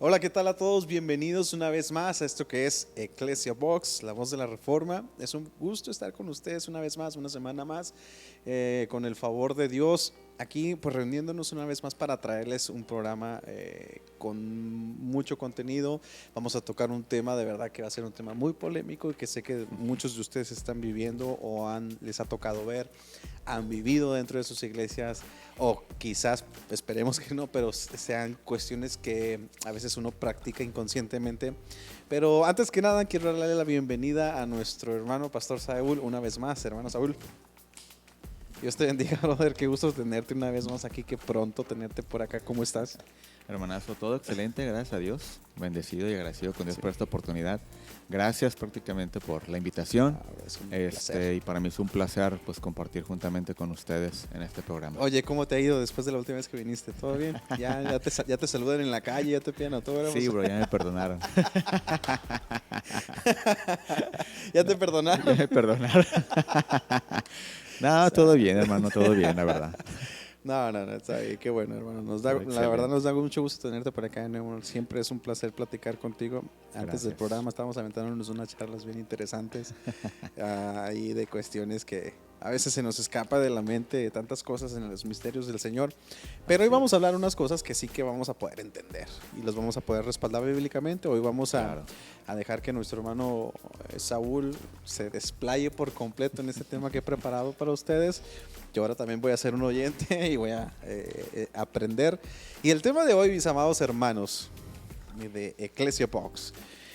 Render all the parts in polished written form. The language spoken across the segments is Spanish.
Hola, ¿qué tal a todos? Bienvenidos una vez más a esto que es Ecclesia Box, la voz de la Reforma. Es un gusto estar con ustedes una vez más, una semana más, con el favor de Dios. Aquí pues reuniéndonos una vez más para traerles un programa con mucho contenido. Vamos a tocar un tema de verdad que va a ser un tema muy polémico y que sé que muchos de ustedes están viviendo o les ha tocado ver, han vivido dentro de sus iglesias o quizás, esperemos que no, pero sean cuestiones que a veces uno practica inconscientemente. Pero antes que nada quiero darle la bienvenida a nuestro hermano Pastor Saúl una vez más. Hermano Saúl, Dios te bendiga, brother, qué gusto tenerte una vez más aquí, qué pronto tenerte por acá. ¿Cómo estás? Hermanazo, todo excelente, gracias a Dios. Bendecido y agradecido con Dios Sí. por esta oportunidad. Gracias prácticamente por la invitación. Es un placer. Y para mí es un placer pues compartir juntamente con ustedes en este programa. Oye, ¿cómo te ha ido después de la última vez que viniste? ¿Todo bien? Ya te saludan en la calle, ya te piden autógrafos. Sí, bro, ya me perdonaron. ¿Ya te Ya perdonaron? me perdonaron. No, todo bien, hermano, todo bien, la verdad. No, está bien, qué bueno, hermano. La Excelente. verdad nos da mucho gusto tenerte por acá, ¿no? Siempre es un placer platicar contigo. Antes del Gracias. programa estábamos aventándonos unas charlas bien interesantes ahí de cuestiones que a veces se nos escapa de la mente tantas cosas en los misterios del Señor. Pero hoy Así vamos es. a hablar unas cosas que sí que vamos a poder entender y las vamos a poder respaldar bíblicamente. Hoy vamos Claro. a dejar que nuestro hermano Saúl se desplaye por completo en este tema que he preparado para ustedes. Yo ahora también voy a ser un oyente y voy a aprender. Y el tema de hoy, mis amados hermanos de Ecclesia Box,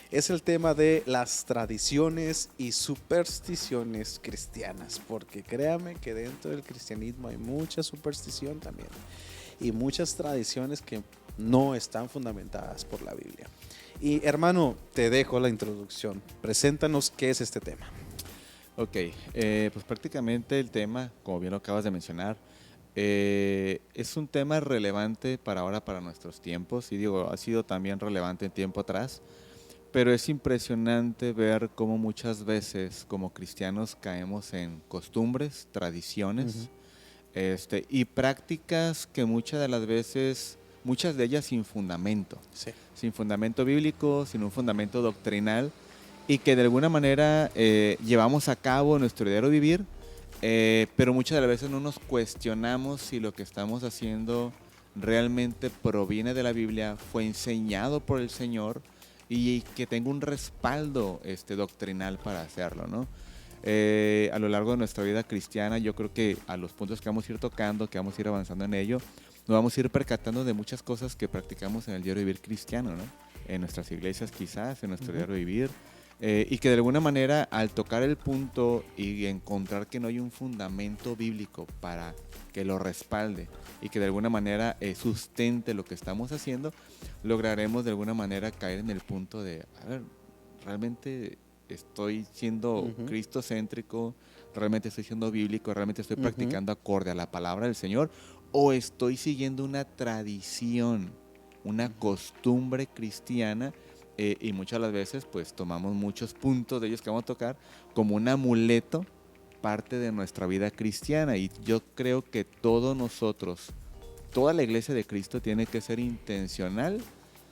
es el tema de las tradiciones y supersticiones cristianas, porque créame que dentro del cristianismo hay mucha superstición también y muchas tradiciones que no están fundamentadas por la Biblia. Y hermano, te dejo la introducción. Preséntanos qué es este tema. Ok, pues prácticamente el tema, como bien lo acabas de mencionar, es un tema relevante para ahora, para nuestros tiempos, y digo, ha sido también relevante en tiempo atrás, pero es impresionante ver cómo muchas veces como cristianos caemos en costumbres, tradiciones, y prácticas que muchas de las veces, muchas de ellas Sí. sin fundamento bíblico, sin un fundamento doctrinal, y que de alguna manera llevamos a cabo en nuestro diario vivir, pero muchas de las veces no nos cuestionamos si lo que estamos haciendo realmente proviene de la Biblia, fue enseñado por el Señor y que tenga un respaldo doctrinal para hacerlo, ¿no? A lo largo de nuestra vida cristiana, yo creo que a los puntos que vamos a ir tocando, que vamos a ir avanzando en ello, nos vamos a ir percatando de muchas cosas que practicamos en el diario vivir cristiano, ¿no? En nuestras iglesias quizás, en nuestro diario vivir, y que de alguna manera al tocar el punto y encontrar que no hay un fundamento bíblico para que lo respalde y que de alguna manera sustente lo que estamos haciendo, lograremos de alguna manera caer en el punto de, a ver, realmente estoy siendo cristocéntrico, realmente estoy siendo bíblico, realmente estoy practicando acorde a la palabra del Señor, o estoy siguiendo una tradición, una costumbre cristiana, y muchas de las veces pues tomamos muchos puntos de ellos que vamos a tocar como un amuleto, parte de nuestra vida cristiana. Y yo creo que todos nosotros, toda la iglesia de Cristo tiene que ser intencional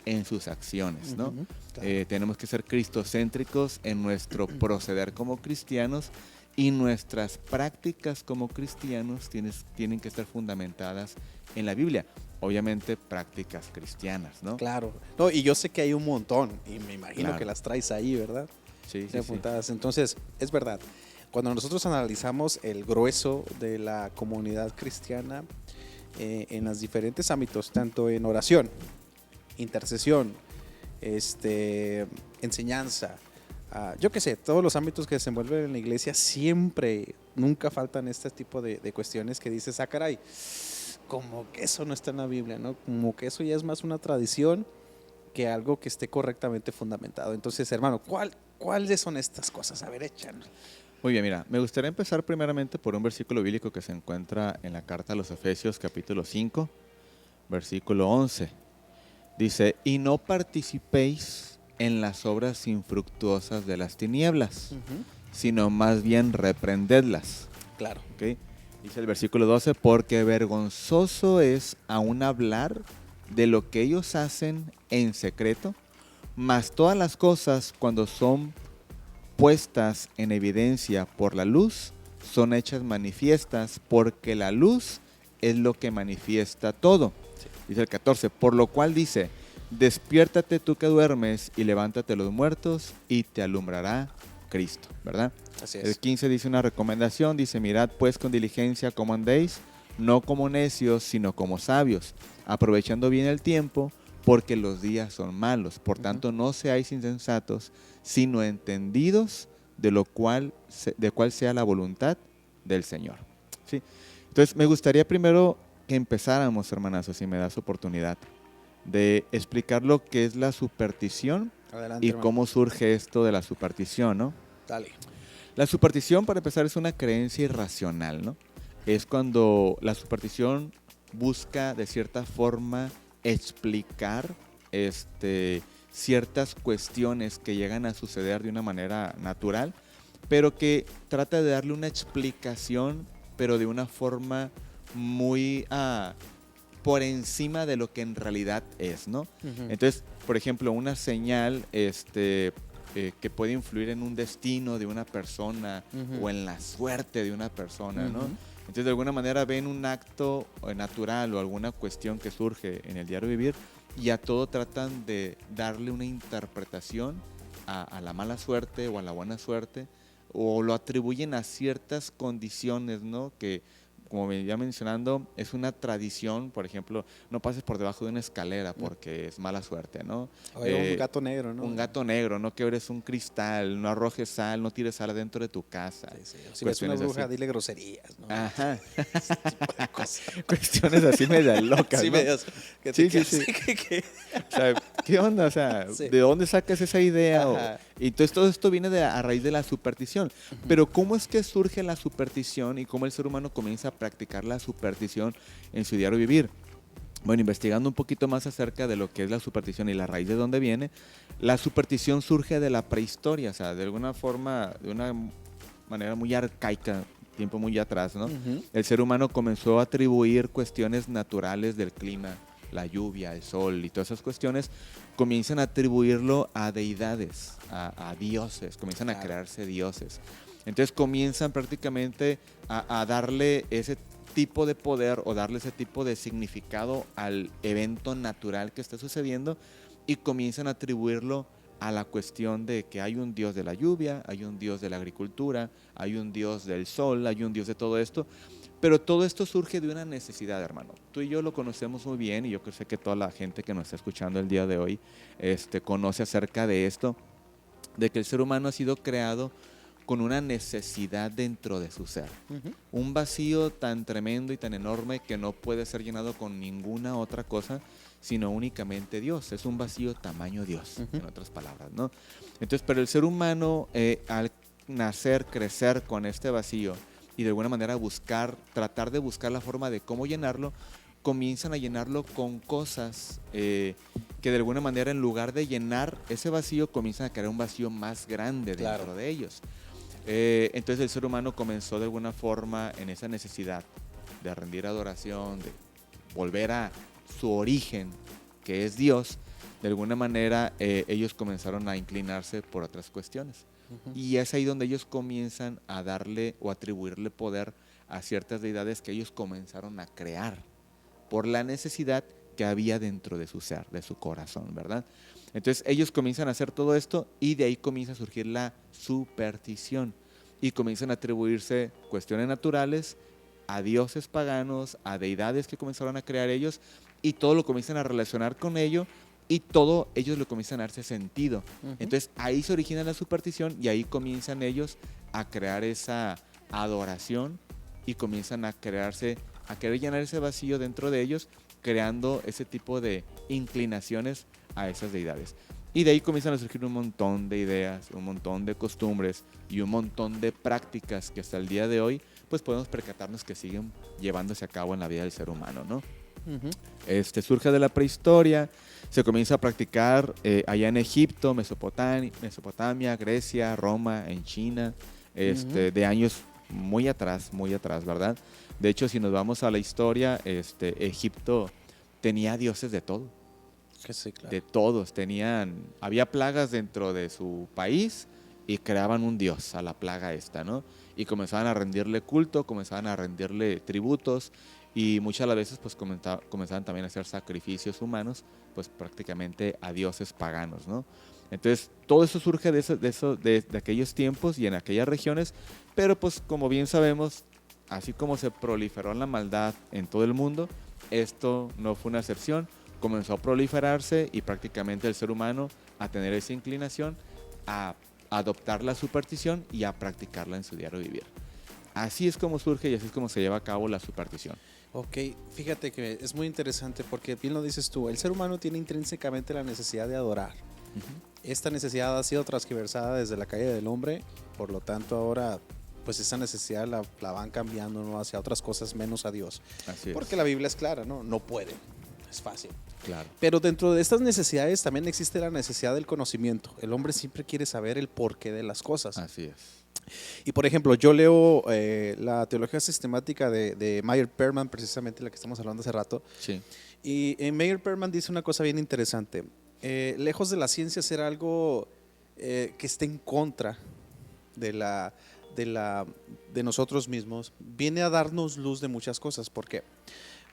en sus acciones, ¿no? Claro. Tenemos que ser cristocéntricos en nuestro proceder como cristianos, y nuestras prácticas como cristianos tienen que estar fundamentadas en la Biblia. Obviamente prácticas cristianas, ¿no? Claro. No, y yo sé que hay un montón y me imagino Claro. que las traes ahí, ¿verdad? Sí, sí. Apuntadas. Entonces, es verdad. Cuando nosotros analizamos el grueso de la comunidad cristiana en los diferentes ámbitos, tanto en oración, intercesión, enseñanza, yo qué sé, todos los ámbitos que se envuelven en la iglesia, siempre, nunca faltan este tipo de cuestiones que dices, caray, como que eso no está en la Biblia, ¿no? Como que eso ya es más una tradición que algo que esté correctamente fundamentado. Entonces, hermano, ¿cuáles son estas cosas? A ver, échanos. Muy bien, mira, me gustaría empezar primeramente por un versículo bíblico que se encuentra en la carta a los Efesios capítulo 5, versículo 11. Dice, y no participéis en las obras infructuosas de las tinieblas, sino más bien reprendedlas. Claro. ¿Okay? Dice el versículo 12, porque vergonzoso es aún hablar de lo que ellos hacen en secreto, mas todas las cosas cuando son puestas en evidencia por la luz, son hechas manifiestas, porque la luz es lo que manifiesta todo. Sí. Dice el 14, por lo cual dice, despiértate tú que duermes y levántate de los muertos y te alumbrará Cristo, ¿verdad? Así El es. 15 dice una recomendación, dice, mirad pues con diligencia cómo andéis, no como necios, sino como sabios, aprovechando bien el tiempo, porque los días son malos. Por tanto, no seáis insensatos, sino entendidos de cuál sea la voluntad del Señor. ¿Sí? Entonces, me gustaría primero que empezáramos, hermanazos, si me das oportunidad, de explicar lo que es la superstición Adelante, y hermano. cómo surge esto de la superstición, ¿no? Dale. La superstición, para empezar, es una creencia irracional, ¿no? Es cuando la superstición busca, de cierta forma, explicar ciertas cuestiones que llegan a suceder de una manera natural, pero que trata de darle una explicación, pero de una forma muy por encima de lo que en realidad es, ¿no? Ujú. Entonces, por ejemplo, una señal que puede influir en un destino de una persona Ujú. o en la suerte de una persona, ¿no? Ujú. Entonces, de alguna manera ven un acto natural o alguna cuestión que surge en el diario vivir y a todo tratan de darle una interpretación a la mala suerte o a la buena suerte, o lo atribuyen a ciertas condiciones, ¿no? Que, como ya mencionando, es una tradición. Por ejemplo, no pases por debajo de una escalera porque es mala suerte, ¿no? O era un gato negro, ¿no? Un gato negro, no quebres un cristal, no arrojes sal, no tires sal dentro de tu casa. Sí, sí. Si ves una Cuestiones bruja, así. dile groserías, ¿no? Ajá. Ese tipo de cosas. Cuestiones así medio locas, Sí, ¿no? medias. Que Sí, te sí, quedas, sí. que- O sea, ¿qué onda? O sea, Sí. ¿de dónde sacas esa idea? Ajá. Y entonces todo esto viene a raíz de la superstición. Pero ¿cómo es que surge la superstición y cómo el ser humano comienza a practicar la superstición en su diario vivir? Bueno, investigando un poquito más acerca de lo que es la superstición y la raíz de dónde viene, la superstición surge de la prehistoria, o sea, de alguna forma, de una manera muy arcaica, tiempo muy atrás, ¿no? Ujú. El ser humano comenzó a atribuir cuestiones naturales del clima, la lluvia, el sol y todas esas cuestiones, comienzan a atribuirlo a deidades, a dioses, comienzan a Claro. crearse dioses. Entonces comienzan prácticamente a darle ese tipo de poder o darle ese tipo de significado al evento natural que está sucediendo y comienzan a atribuirlo a la cuestión de que hay un dios de la lluvia, hay un dios de la agricultura, hay un dios del sol, hay un dios de todo esto. Pero todo esto surge de una necesidad, hermano. Tú y yo lo conocemos muy bien y yo sé que toda la gente que nos está escuchando el día de hoy conoce acerca de esto, de que el ser humano ha sido creado con una necesidad dentro de su ser. Ujú. Un vacío tan tremendo y tan enorme que no puede ser llenado con ninguna otra cosa, sino únicamente Dios. Es un vacío tamaño Dios, Ujú. en otras palabras, ¿no? Entonces, pero el ser humano, al nacer, crecer con este vacío y de alguna manera tratar de buscar la forma de cómo llenarlo, comienzan a llenarlo con cosas que de alguna manera, en lugar de llenar ese vacío, comienzan a crear un vacío más grande dentro Claro. de ellos. Entonces el ser humano comenzó de alguna forma en esa necesidad de rendir adoración, de volver a su origen, que es Dios. De alguna manera ellos comenzaron a inclinarse por otras cuestiones. Ujú. Y es ahí donde ellos comienzan a darle o atribuirle poder a ciertas deidades que ellos comenzaron a crear por la necesidad que había dentro de su ser, de su corazón, ¿verdad? Entonces ellos comienzan a hacer todo esto y de ahí comienza a surgir la superstición y comienzan a atribuirse cuestiones naturales a dioses paganos, a deidades que comenzaron a crear ellos, y todo lo comienzan a relacionar con ello y todo ellos lo comienzan a darse sentido. Ujú. Entonces ahí se origina la superstición y ahí comienzan ellos a crear esa adoración y comienzan a querer llenar ese vacío dentro de ellos, creando ese tipo de inclinaciones a esas deidades. Y de ahí comienzan a surgir un montón de ideas, un montón de costumbres y un montón de prácticas que hasta el día de hoy pues podemos percatarnos que siguen llevándose a cabo en la vida del ser humano, ¿no? Ujú. Surge de la prehistoria, se comienza a practicar allá en Egipto, Mesopotamia, Grecia, Roma, en China, de años muy atrás, ¿verdad? De hecho, si nos vamos a la historia, Egipto tenía dioses de todo, Que sí, claro. de todos. Había plagas dentro de su país y creaban un dios a la plaga esta, ¿no? Y comenzaban a rendirle culto, comenzaban a rendirle tributos y muchas de las veces pues comenzaban también a hacer sacrificios humanos, pues prácticamente a dioses paganos, ¿no? Entonces todo eso surge de aquellos tiempos y en aquellas regiones, pero pues como bien sabemos, así como se proliferó la maldad en todo el mundo, esto no fue una excepción, comenzó a proliferarse y prácticamente el ser humano a tener esa inclinación a adoptar la superstición y a practicarla en su diario vivir. Así es como surge y así es como se lleva a cabo la superstición. Ok, fíjate que es muy interesante porque bien lo dices tú, el ser humano tiene intrínsecamente la necesidad de adorar. Esta necesidad ha sido transgiversada desde la caída del hombre, por lo tanto ahora pues esa necesidad la van cambiando, ¿no?, hacia otras cosas menos a Dios. Así es. Porque la Biblia es clara, ¿no? No pueden, es fácil. Claro. Pero dentro de estas necesidades también existe la necesidad del conocimiento. El hombre siempre quiere saber el porqué de las cosas. Así es. Y por ejemplo, yo leo la teología sistemática de Meyer Perman, precisamente la que estamos hablando hace rato. Sí. Y Meyer Perman dice una cosa bien interesante. Lejos de la ciencia ser algo que esté en contra de nosotros mismos, viene a darnos luz de muchas cosas. ¿Por qué?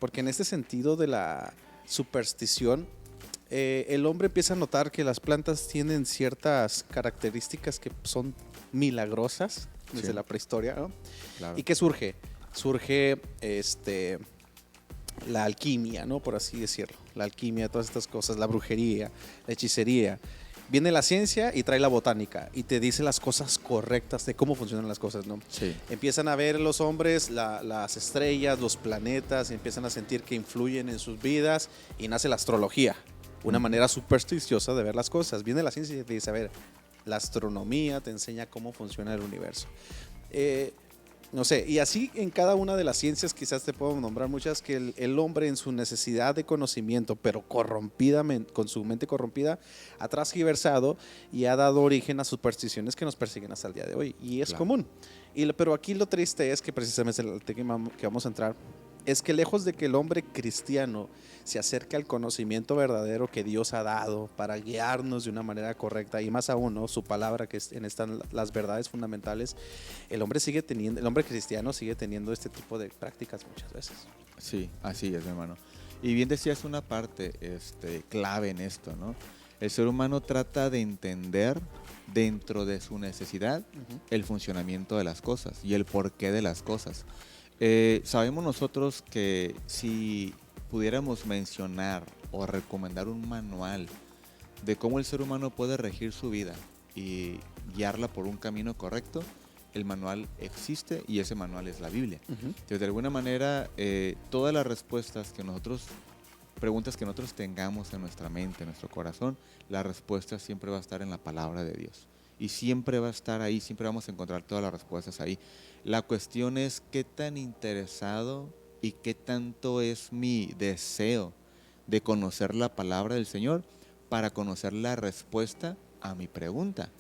Porque en este sentido de la superstición, el hombre empieza a notar que las plantas tienen ciertas características que son milagrosas desde la prehistoria, ¿no? Claro. ¿Y qué surge? Surge la alquimia, ¿no?, por así decirlo. La alquimia, todas estas cosas, la brujería, la hechicería. Viene la ciencia y trae la botánica y te dice las cosas correctas de cómo funcionan las cosas, ¿no? Sí. Empiezan a ver los hombres las estrellas, los planetas, y empiezan a sentir que influyen en sus vidas y nace la astrología, una manera supersticiosa de ver las cosas. Viene la ciencia y te dice, a ver, la astronomía te enseña cómo funciona el universo. No sé, y así en cada una de las ciencias, quizás te puedo nombrar muchas, que el hombre en su necesidad de conocimiento, pero corrompidamente, con su mente corrompida, ha transgiversado y ha dado origen a supersticiones que nos persiguen hasta el día de hoy. Y es Claro. común. Pero aquí lo triste es que precisamente el tema que vamos a entrar es que lejos de que el hombre cristiano se acerque al conocimiento verdadero que Dios ha dado para guiarnos de una manera correcta, y más aún, ¿no?, su palabra, que están las verdades fundamentales, el hombre cristiano sigue teniendo este tipo de prácticas muchas veces. Sí, así es, mi hermano. Y bien decías una parte clave en esto, ¿no? El ser humano trata de entender dentro de su necesidad el funcionamiento de las cosas y el porqué de las cosas. Sabemos nosotros que si pudiéramos mencionar o recomendar un manual de cómo el ser humano puede regir su vida y guiarla por un camino correcto, el manual existe y ese manual es la Biblia. Entonces, de alguna manera, todas las preguntas que nosotros tengamos en nuestra mente, en nuestro corazón, la respuesta siempre va a estar en la palabra de Dios. Y siempre va a estar ahí, siempre vamos a encontrar todas las respuestas ahí. La cuestión es qué tan interesado y qué tanto es mi deseo de conocer la palabra del Señor para conocer la respuesta a mi pregunta.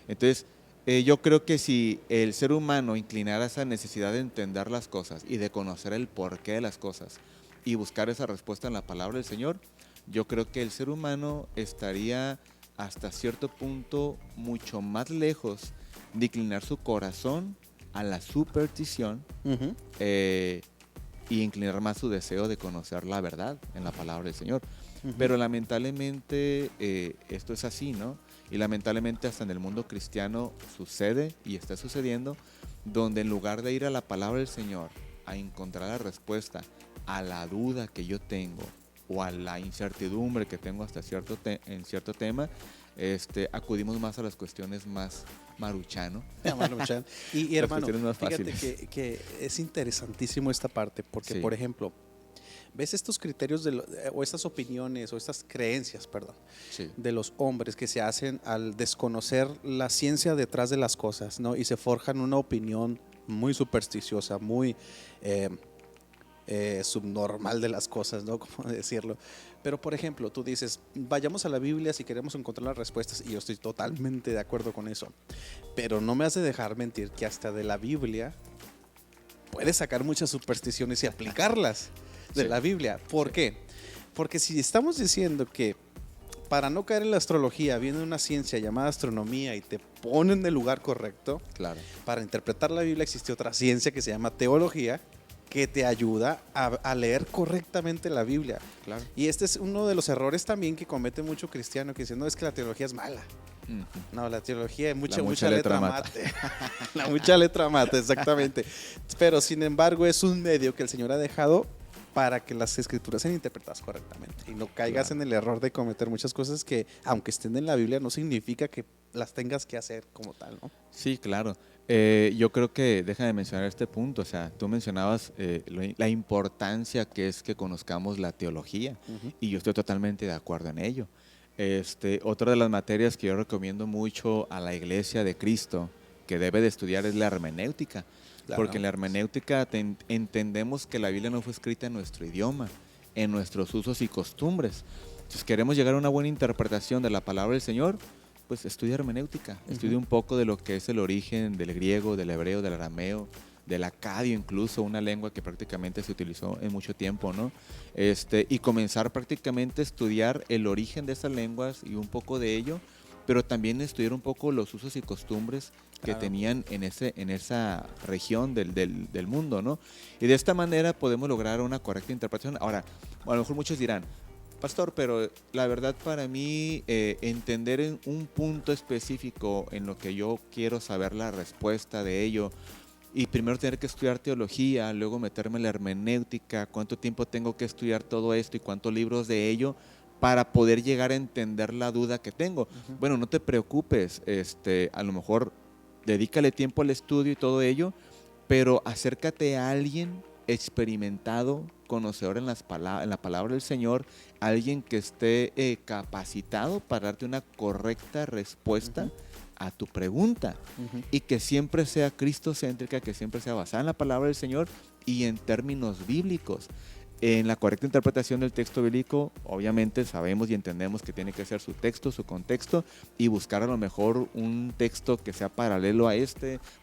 Entonces, yo creo que si el ser humano inclinara esa necesidad de entender las cosas y de conocer el porqué de las cosas y buscar esa respuesta en la palabra del Señor, yo creo que el ser humano estaría hasta cierto punto mucho más lejos de inclinar su corazón a la superstición y inclinar más su deseo de conocer la verdad en la palabra del Señor. Pero lamentablemente esto es así, ¿no? Y lamentablemente hasta en el mundo cristiano sucede y está sucediendo, donde en lugar de ir a la palabra del Señor a encontrar la respuesta a la duda que yo tengo o a la incertidumbre que tengo hasta en cierto tema, acudimos más a las cuestiones más maruchano. Y hermano, fíjate que es interesantísimo esta parte, porque sí. Por ejemplo, ves estos criterios o estas opiniones o estas creencias, perdón, sí. de los hombres que se hacen al desconocer la ciencia detrás de las cosas, ¿no? Y se forjan una opinión muy supersticiosa, muy subnormal de las cosas, ¿no? ¿Cómo decirlo? Pero, por ejemplo, tú dices, vayamos a la Biblia si queremos encontrar las respuestas, y yo estoy totalmente de acuerdo con eso. Pero no me has de dejar mentir que hasta de la Biblia puedes sacar muchas supersticiones y aplicarlas de la Biblia. ¿Por qué? Porque si estamos diciendo que para no caer en la astrología viene una ciencia llamada astronomía y te ponen en el lugar correcto, Claro. para interpretar la Biblia existe otra ciencia que se llama teología, que te ayuda a leer correctamente la Biblia. Claro. Y este es uno de los errores también que comete mucho cristiano, que dice, no, es que la teología es mala. Ujú. No, la teología es La mucha letra mate. La mucha letra mate, exactamente. Pero sin embargo es un medio que el Señor ha dejado para que las escrituras sean interpretadas correctamente y no caigas Claro. en el error de cometer muchas cosas que, aunque estén en la Biblia, no significa que las tengas que hacer como tal, ¿no? Sí, claro. Yo creo que, déjame mencionar este punto, o sea, tú mencionabas la importancia que es que conozcamos la teología, Ujú. y yo estoy totalmente de acuerdo en ello. Otra de las materias que yo recomiendo mucho a la Iglesia de Cristo que debe de estudiar es la hermenéutica, Claro. porque en la hermenéutica entendemos que la Biblia no fue escrita en nuestro idioma, en nuestros usos y costumbres. Si queremos llegar a una buena interpretación de la palabra del Señor, pues estudia hermenéutica, estudia un poco de lo que es el origen del griego, del hebreo, del arameo, del acadio incluso, una lengua que prácticamente se utilizó en mucho tiempo, ¿no? Y comenzar prácticamente a estudiar el origen de esas lenguas y un poco de ello, pero también estudiar un poco los usos y costumbres que Claro. tenían en esa región del mundo, ¿no? Y de esta manera podemos lograr una correcta interpretación. Ahora, a lo mejor muchos dirán, Pastor, pero la verdad para mí entender en un punto específico en lo que yo quiero saber la respuesta de ello y primero tener que estudiar teología, luego meterme en la hermenéutica, cuánto tiempo tengo que estudiar todo esto y cuántos libros de ello para poder llegar a entender la duda que tengo. Ujú. Bueno, no te preocupes, a lo mejor dedícale tiempo al estudio y todo ello, pero acércate a alguien experimentado, conocedor en la palabra del Señor, alguien que esté capacitado para darte una correcta respuesta Ujú. a tu pregunta Ujú. y que siempre sea cristocéntrica, que siempre sea basada en la palabra del Señor y en términos bíblicos. En la correcta interpretación del texto bíblico, obviamente sabemos y entendemos que tiene que ser su texto, su contexto, y buscar a lo mejor un texto que sea paralelo a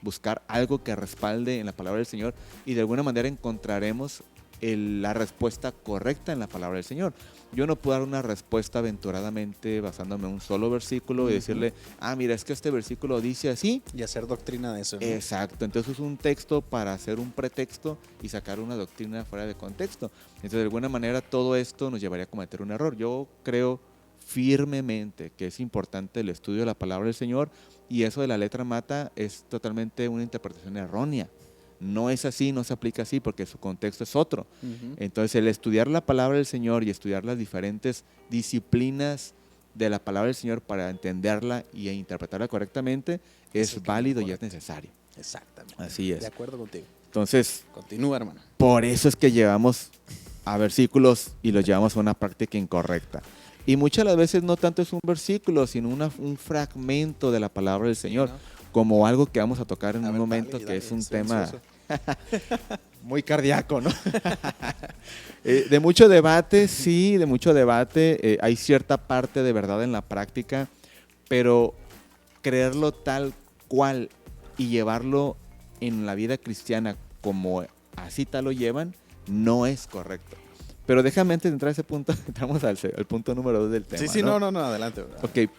buscar algo que respalde en la palabra del Señor, y de alguna manera encontraremos la respuesta correcta en la palabra del Señor. Yo no puedo dar una respuesta aventuradamente basándome en un solo versículo y decirle, mira, es que este versículo dice así. Y hacer doctrina de eso, ¿no? Exacto, entonces es un texto para hacer un pretexto y sacar una doctrina fuera de contexto. Entonces, de alguna manera, todo esto nos llevaría a cometer un error. Yo creo firmemente que es importante el estudio de la palabra del Señor, y eso de la letra mata es totalmente una interpretación errónea. No es así, no se aplica así porque su contexto es otro. Ujú. Entonces, el estudiar la palabra del Señor y estudiar las diferentes disciplinas de la palabra del Señor para entenderla y interpretarla correctamente Es es el camino válido y es correcto. necesario. Exactamente. Así es. De acuerdo contigo. Entonces, Continúa, hermano. por eso es que llevamos a versículos y los llevamos a una práctica incorrecta. Y muchas de las veces no tanto es un versículo, sino un fragmento de la palabra del Señor, ¿no? como algo que vamos a tocar en A un ver, momento dale, que dale, es un estoy tema ansioso. muy cardíaco, ¿no? De mucho debate, sí, de mucho debate. Hay cierta parte de verdad en la práctica, pero creerlo tal cual y llevarlo en la vida cristiana como así tal lo llevan, no es correcto. Pero déjame antes de entrar a ese punto, entramos al punto número 2 del tema. Sí, sí, no, adelante. Ok,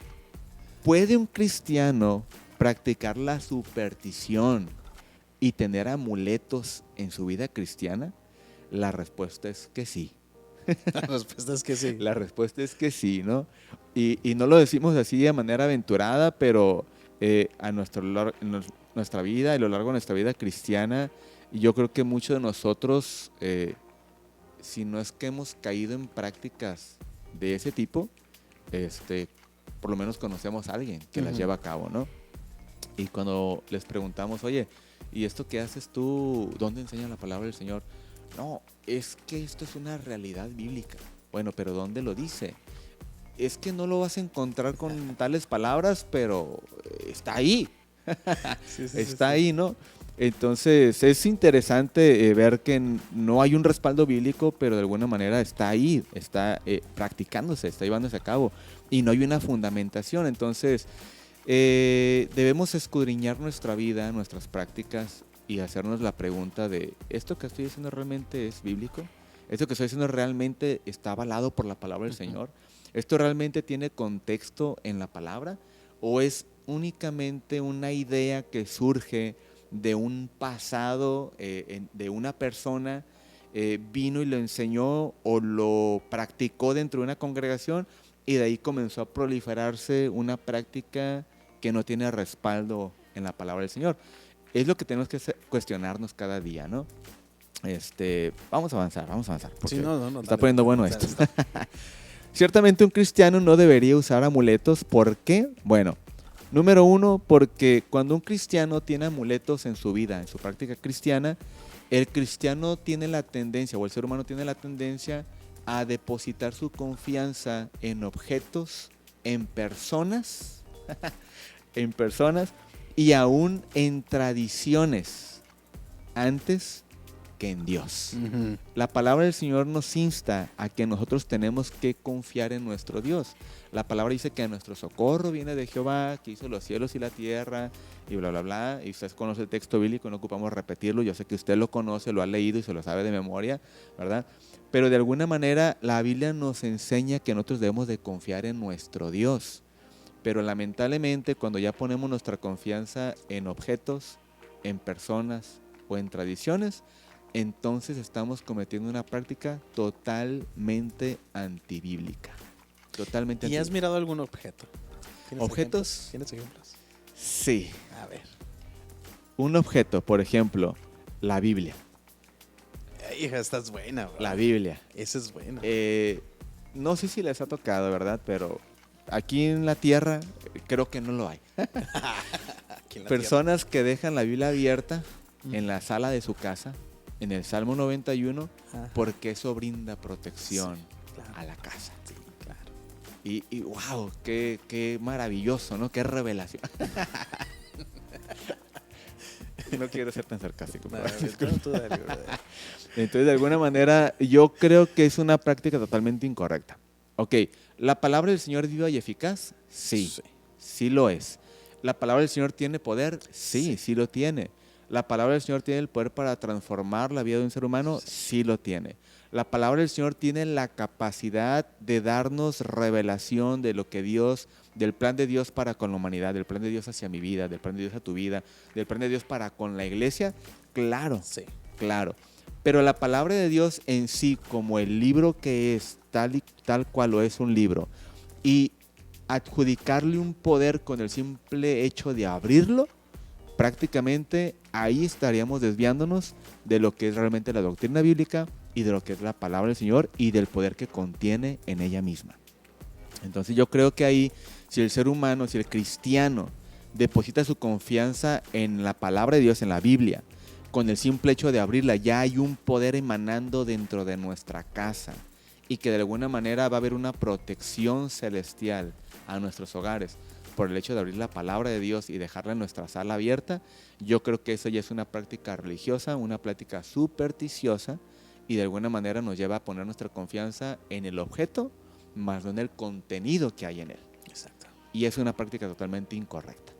¿puede un cristiano practicar la superstición y tener amuletos en su vida cristiana? La respuesta es que sí. La respuesta es que sí. La respuesta es que sí, ¿no? Y no lo decimos así de manera aventurada, pero nuestra vida, a lo largo de nuestra vida cristiana, yo creo que muchos de nosotros, si no es que hemos caído en prácticas de ese tipo, por lo menos conocemos a alguien que las lleva a cabo, ¿no? Y cuando les preguntamos, oye, ¿y esto qué haces tú? ¿Dónde enseña la palabra del Señor? No, es que esto es una realidad bíblica. Bueno, pero ¿dónde lo dice? Es que no lo vas a encontrar con tales palabras, pero está ahí. Está ahí, ¿no? Entonces es interesante ver que no hay un respaldo bíblico, pero de alguna manera está ahí, está practicándose, está llevándose a cabo, y no hay una fundamentación. Entonces debemos escudriñar nuestra vida, nuestras prácticas, y hacernos la pregunta de, ¿esto que estoy diciendo realmente es bíblico? ¿Esto que estoy diciendo realmente está avalado por la palabra del Señor? ¿Esto realmente tiene contexto en la palabra? ¿O es únicamente una idea que surge de un pasado, de una persona, vino y lo enseñó o lo practicó dentro de una congregación y de ahí comenzó a proliferarse una práctica que no tiene respaldo en la palabra del Señor? Es lo que tenemos que cuestionarnos cada día, ¿no? Vamos a avanzar, porque Sí, no, está dale, poniendo dale, bueno dale, esto. dale. Ciertamente un cristiano no debería usar amuletos. ¿Por qué? Bueno, número uno, porque cuando un cristiano tiene amuletos en su vida, en su práctica cristiana, el cristiano tiene la tendencia, o el ser humano tiene la tendencia a depositar su confianza en objetos, en personas, en personas y aún en tradiciones antes que en Dios. Ujú. La palabra del Señor nos insta a que nosotros tenemos que confiar en nuestro Dios. La palabra dice que nuestro socorro viene de Jehová, que hizo los cielos y la tierra, y bla, bla, bla. Y usted conoce el texto bíblico, no ocupamos repetirlo. Yo sé que usted lo conoce, lo ha leído y se lo sabe de memoria, ¿verdad? Pero de alguna manera la Biblia nos enseña que nosotros debemos de confiar en nuestro Dios. Pero lamentablemente cuando ya ponemos nuestra confianza en objetos, en personas o en tradiciones, entonces estamos cometiendo una práctica totalmente antibíblica. Totalmente ¿Y has antibíblica. mirado algún objeto? ¿Tienes ¿Objetos? ejemplos? ¿Tienes ejemplos? Sí. A ver. Un objeto, por ejemplo, la Biblia. Ay, hija, estás buena, bro. La Biblia. Esa es buena. No sé si les ha tocado, ¿verdad? Pero aquí en la tierra creo que no lo hay. Aquí en la Personas que dejan la Biblia abierta tierra. en la sala de su casa, en el Salmo 91, Ajá. porque eso brinda protección Claro. a la casa. Sí, claro. Y wow, qué maravilloso, ¿no? Qué revelación. No quiero ser tan sarcástico. No, pero- tú dale, brother. Entonces, de alguna manera, yo creo que es una práctica totalmente incorrecta. Ok, ¿la palabra del Señor es viva y eficaz? Sí, sí lo es. ¿La palabra del Señor tiene poder? Sí, sí lo tiene. ¿La palabra del Señor tiene el poder para transformar la vida de un ser humano? Sí lo tiene. La palabra del Señor tiene la capacidad de darnos revelación de lo que Dios, del plan de Dios para con la humanidad, del plan de Dios hacia mi vida, del plan de Dios a tu vida, del plan de Dios para con la iglesia. Claro, Sí. claro. Pero la palabra de Dios en sí, como el libro que es, tal cual lo es un libro, y adjudicarle un poder con el simple hecho de abrirlo, prácticamente ahí estaríamos desviándonos de lo que es realmente la doctrina bíblica y de lo que es la palabra del Señor y del poder que contiene en ella misma. Entonces yo creo que ahí, si el ser humano, si el cristiano deposita su confianza en la palabra de Dios, en la Biblia, con el simple hecho de abrirla, ya hay un poder emanando dentro de nuestra casa y que de alguna manera va a haber una protección celestial a nuestros hogares por el hecho de abrir la palabra de Dios y dejarla en nuestra sala abierta. Yo creo que eso ya es una práctica religiosa, una práctica supersticiosa y de alguna manera nos lleva a poner nuestra confianza en el objeto más no en el contenido que hay en él. Exacto. Y es una práctica totalmente incorrecta.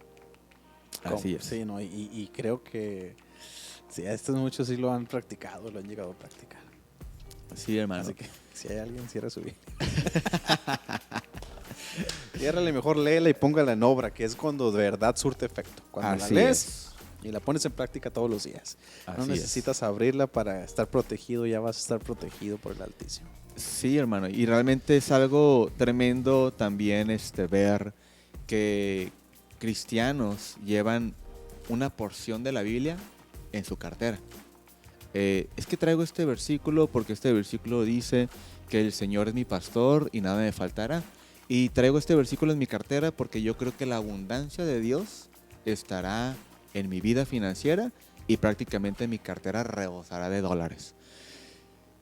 Así es. Sí, no, y creo que sí, a estos muchos sí lo han practicado, lo han llegado a practicar. Sí, hermano. Así que si hay alguien, cierra su Biblia. Ciérrale, mejor léela y póngala en obra, que es cuando de verdad surte efecto. Cuando Así la lees es. y la pones en práctica todos los días. Así No es. necesitas abrirla para estar protegido, ya vas a estar protegido por el Altísimo. Sí, hermano. Y realmente es algo tremendo también ver que cristianos llevan una porción de la Biblia en su cartera. Es que traigo este versículo porque este versículo dice que el Señor es mi pastor y nada me faltará. Y traigo este versículo en mi cartera porque yo creo que la abundancia de Dios estará en mi vida financiera y prácticamente mi cartera rebosará de dólares.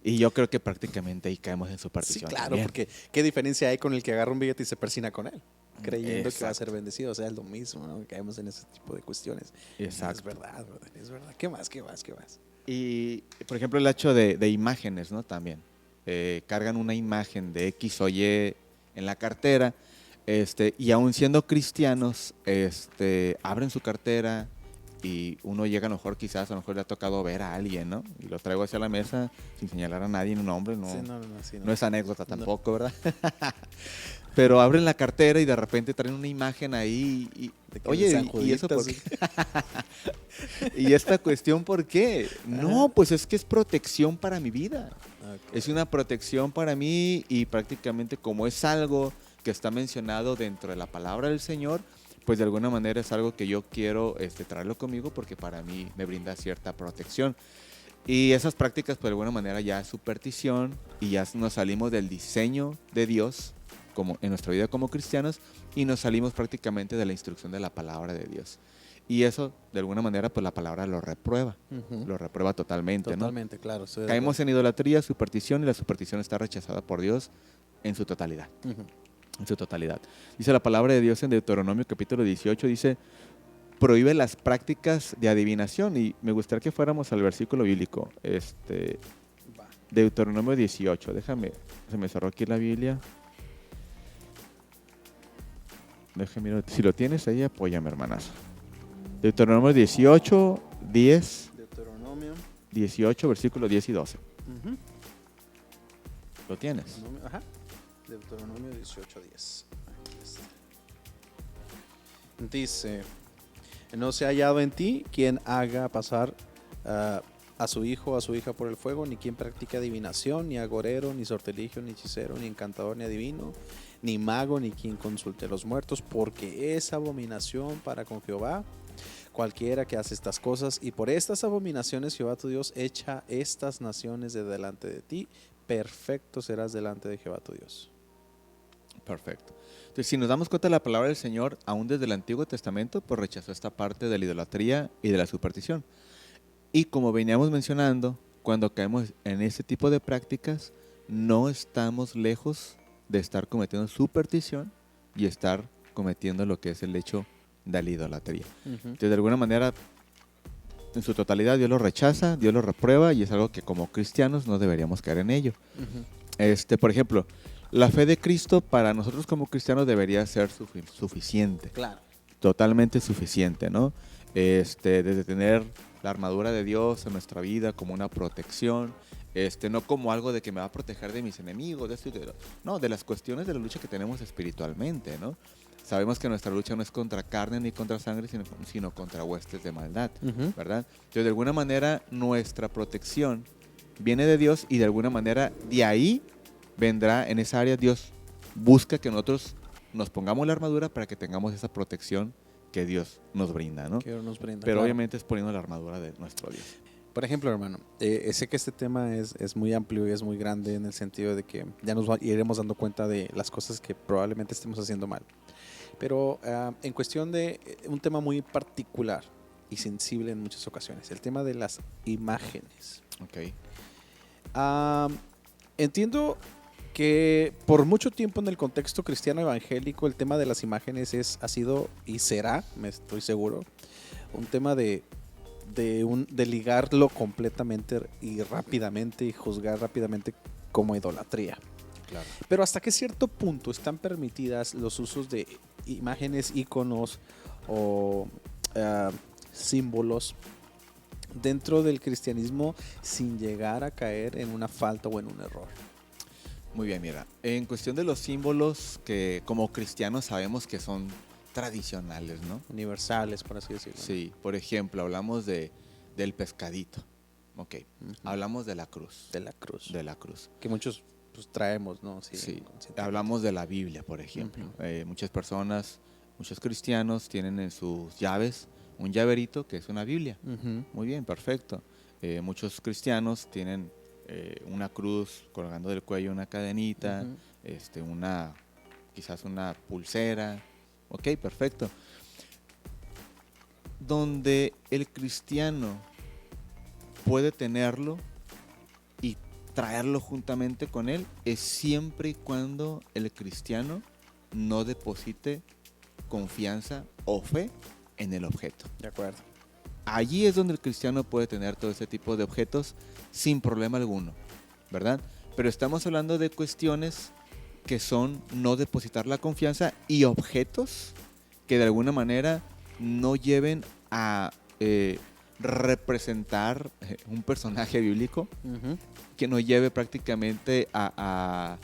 Y yo creo que prácticamente ahí caemos en Sí, superstición. claro, también. porque ¿qué diferencia hay con el que agarra un billete y se persina con él? Creyendo que va a Exacto. ser bendecido. O sea, es lo mismo, ¿no? Caemos en ese tipo de cuestiones. Exacto. Es verdad, brother, es verdad. ¿Qué más? ¿Qué más? ¿Qué más? Y, por ejemplo, el hecho de imágenes, ¿no? También. Cargan una imagen de X o Y en la cartera, y aún siendo cristianos, abren su cartera y uno llega a lo mejor, quizás a lo mejor le ha tocado ver a alguien, ¿no? Y lo traigo hacia la mesa sin señalar a nadie, un nombre, no, Sí, sí, no es anécdota tampoco, ¿verdad? Pero abren la cartera y de repente traen una imagen ahí y De que oye, San ¿y eso Judita, por sí. qué? ¿Y esta cuestión por qué? No, pues es que es protección para mi vida. Ok. Es una protección para mí y prácticamente como es algo que está mencionado dentro de la palabra del Señor, pues de alguna manera es algo que yo quiero traerlo conmigo porque para mí me brinda cierta protección. Y esas prácticas, pues de alguna manera ya es superstición y ya nos salimos del diseño de Dios como en nuestra vida como cristianos y nos salimos prácticamente de la instrucción de la palabra de Dios. Y eso, de alguna manera, pues la palabra lo reprueba totalmente, ¿no? Totalmente, claro. Estoy de Caemos acuerdo. en idolatría, superstición y la superstición está rechazada por Dios en su totalidad. Ujú. En su totalidad. Dice la palabra de Dios en Deuteronomio capítulo 18, dice, prohíbe las prácticas de adivinación. Y me gustaría que fuéramos al versículo bíblico. Va. Deuteronomio 18. Déjame, se me cerró aquí la Biblia. Déjame, si lo tienes ahí, apóyame, hermanas. Deuteronomio 18, 10, Deuteronomio. 18, versículos 10 y 12. Ujú. ¿Lo tienes? Ajá. Deuteronomio 18:10. Aquí está. Dice, no se ha hallado en ti quien haga pasar a su hijo o a su hija por el fuego, ni quien practique adivinación, ni agorero, ni sortilegio, ni hechicero, ni encantador, ni adivino, ni mago, ni quien consulte a los muertos, porque es abominación para con Jehová cualquiera que hace estas cosas, y por estas abominaciones Jehová tu Dios echa estas naciones de delante de ti, perfecto serás delante de Jehová tu Dios. Perfecto. Entonces, si nos damos cuenta de la palabra del Señor, aún desde el Antiguo Testamento, pues rechazó esta parte de la idolatría y de la superstición. Y como veníamos mencionando, cuando caemos en este tipo de prácticas, no estamos lejos de estar cometiendo superstición y estar cometiendo lo que es el hecho de la idolatría. Entonces, de alguna manera, en su totalidad, Dios lo rechaza, Dios lo reprueba y es algo que como cristianos no deberíamos caer en ello. Por ejemplo, la fe de Cristo para nosotros como cristianos debería ser suficiente. Claro. Totalmente suficiente, ¿no? Desde tener la armadura de Dios en nuestra vida como una protección, no como algo de que me va a proteger de mis enemigos, de esto y de lo, no, de las cuestiones de la lucha que tenemos espiritualmente, ¿no? Sabemos que nuestra lucha no es contra carne ni contra sangre, sino contra huestes de maldad, ¿verdad? Entonces, de alguna manera, nuestra protección viene de Dios y de alguna manera de ahí vendrá en esa área. Dios busca que nosotros nos pongamos la armadura para que tengamos esa protección que Dios nos brinda, ¿no? Que nos brinda, Pero claro. obviamente es poniendo la armadura de nuestro Dios. Por ejemplo, hermano, sé que este tema es muy amplio y es muy grande en el sentido de que ya nos iremos dando cuenta de las cosas que probablemente estemos haciendo mal. Pero en cuestión de un tema muy particular y sensible en muchas ocasiones, el tema de las imágenes. Ok. Entiendo que por mucho tiempo en el contexto cristiano evangélico el tema de las imágenes ha sido y será, me estoy seguro, un tema de ligarlo completamente y rápidamente y juzgar rápidamente como idolatría. Claro. Pero hasta qué cierto punto están permitidas los usos de imágenes, íconos o símbolos dentro del cristianismo sin llegar a caer en una falta o en un error. Muy bien, mira, en cuestión de los símbolos que como cristianos sabemos que son tradicionales, ¿no? Universales, por así decirlo. Sí, por ejemplo, hablamos del pescadito, ok, hablamos de la cruz. De la cruz. De la cruz. Que muchos pues, traemos, ¿no? Sí, hablamos de la Biblia, por ejemplo. Muchas personas, muchos cristianos tienen en sus llaves un llaverito que es una Biblia. Muy bien, perfecto. Muchos cristianos tienen una cruz colgando del cuello, una cadenita, quizás una pulsera. Ok, perfecto. Donde el cristiano puede tenerlo y traerlo juntamente con él es siempre y cuando el cristiano no deposite confianza o fe en el objeto. De acuerdo. Allí es donde el cristiano puede tener todo ese tipo de objetos sin problema alguno, ¿verdad? Pero estamos hablando de cuestiones que son no depositar la confianza y objetos que de alguna manera no lleven a representar un personaje bíblico Ujú. que nos lleve prácticamente a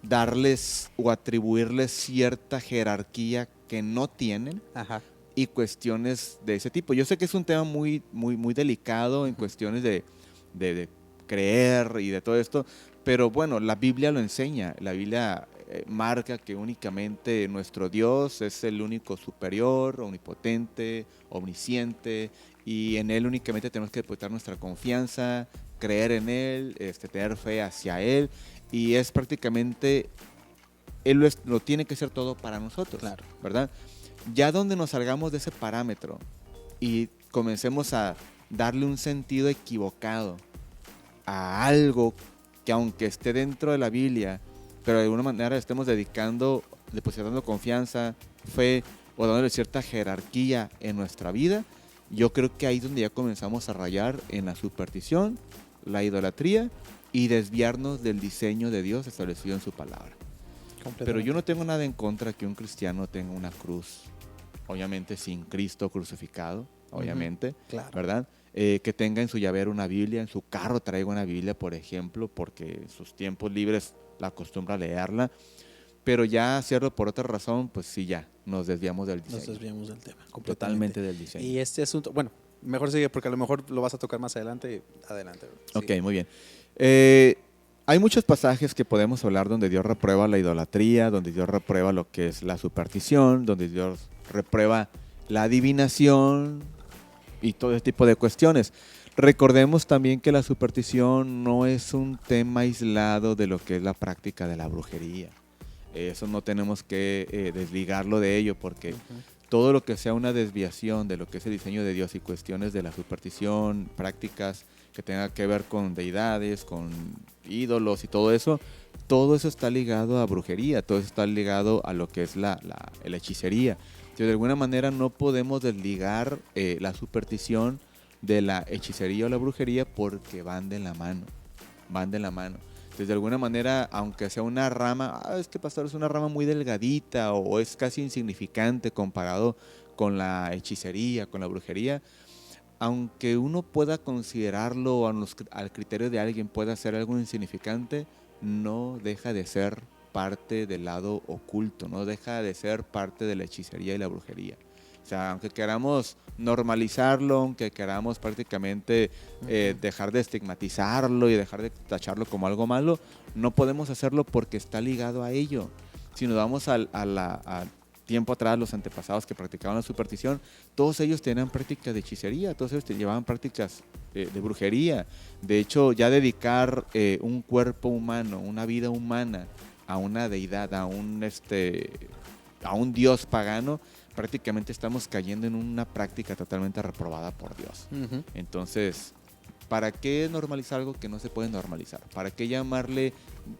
darles o atribuirles cierta jerarquía que no tienen Ajá. y cuestiones de ese tipo. Yo sé que es un tema muy, muy, muy delicado en cuestiones de creer y de todo esto, pero bueno, la Biblia lo enseña. La Biblia marca que únicamente nuestro Dios es el único superior, omnipotente, omnisciente, y en Él únicamente tenemos que depositar nuestra confianza, creer en Él, tener fe hacia Él, y es prácticamente, Él lo tiene que ser todo para nosotros, Claro. ¿verdad? Ya donde nos salgamos de ese parámetro y comencemos a darle un sentido equivocado a algo que aunque esté dentro de la Biblia, pero de alguna manera estemos depositando confianza, fe o dándole cierta jerarquía en nuestra vida, yo creo que ahí es donde ya comenzamos a rayar en la superstición, la idolatría y desviarnos del diseño de Dios establecido en su palabra. Pero yo no tengo nada en contra que un cristiano tenga una cruz, obviamente sin Cristo crucificado, obviamente, Claro. ¿verdad? Que tenga en su llavero una Biblia, en su carro traiga una Biblia, por ejemplo, porque en sus tiempos libres la acostumbra a leerla, pero ya hacerlo por otra razón, pues sí, ya nos desviamos del diseño. Nos desviamos del tema. Totalmente del diseño. Y este asunto, bueno, mejor sigue porque a lo mejor lo vas a tocar más adelante. Adelante. Sí. Ok, muy bien. Hay muchos pasajes que podemos hablar donde Dios reprueba la idolatría, donde Dios reprueba lo que es la superstición, donde Dios reprueba la adivinación y todo ese tipo de cuestiones. Recordemos también que la superstición no es un tema aislado de lo que es la práctica de la brujería. Eso no tenemos que desligarlo de ello porque todo lo que sea una desviación de lo que es el diseño de Dios y cuestiones de la superstición, prácticas que tengan que ver con deidades, con ídolos y todo eso está ligado a brujería, todo eso está ligado a lo que es la hechicería. Entonces, de alguna manera no podemos desligar la superstición de la hechicería o la brujería porque van de la mano, van de la mano. Entonces, de alguna manera, aunque sea una rama, es que pastor es una rama muy delgadita o es casi insignificante comparado con la hechicería, con la brujería, aunque uno pueda considerarlo al criterio de alguien pueda ser algo insignificante, no deja de ser parte del lado oculto, no deja de ser parte de la hechicería y la brujería. O sea, aunque queramos normalizarlo, aunque queramos prácticamente dejar de estigmatizarlo y dejar de tacharlo como algo malo, no podemos hacerlo porque está ligado a ello. Si nos vamos a tiempo atrás, los antepasados que practicaban la superstición, todos ellos tenían prácticas de hechicería, todos ellos llevaban prácticas de brujería. De hecho, ya dedicar un cuerpo humano, una vida humana a una deidad, a un dios pagano, prácticamente estamos cayendo en una práctica totalmente reprobada por Dios. Entonces, ¿para qué normalizar algo que no se puede normalizar? ¿Para qué llamarle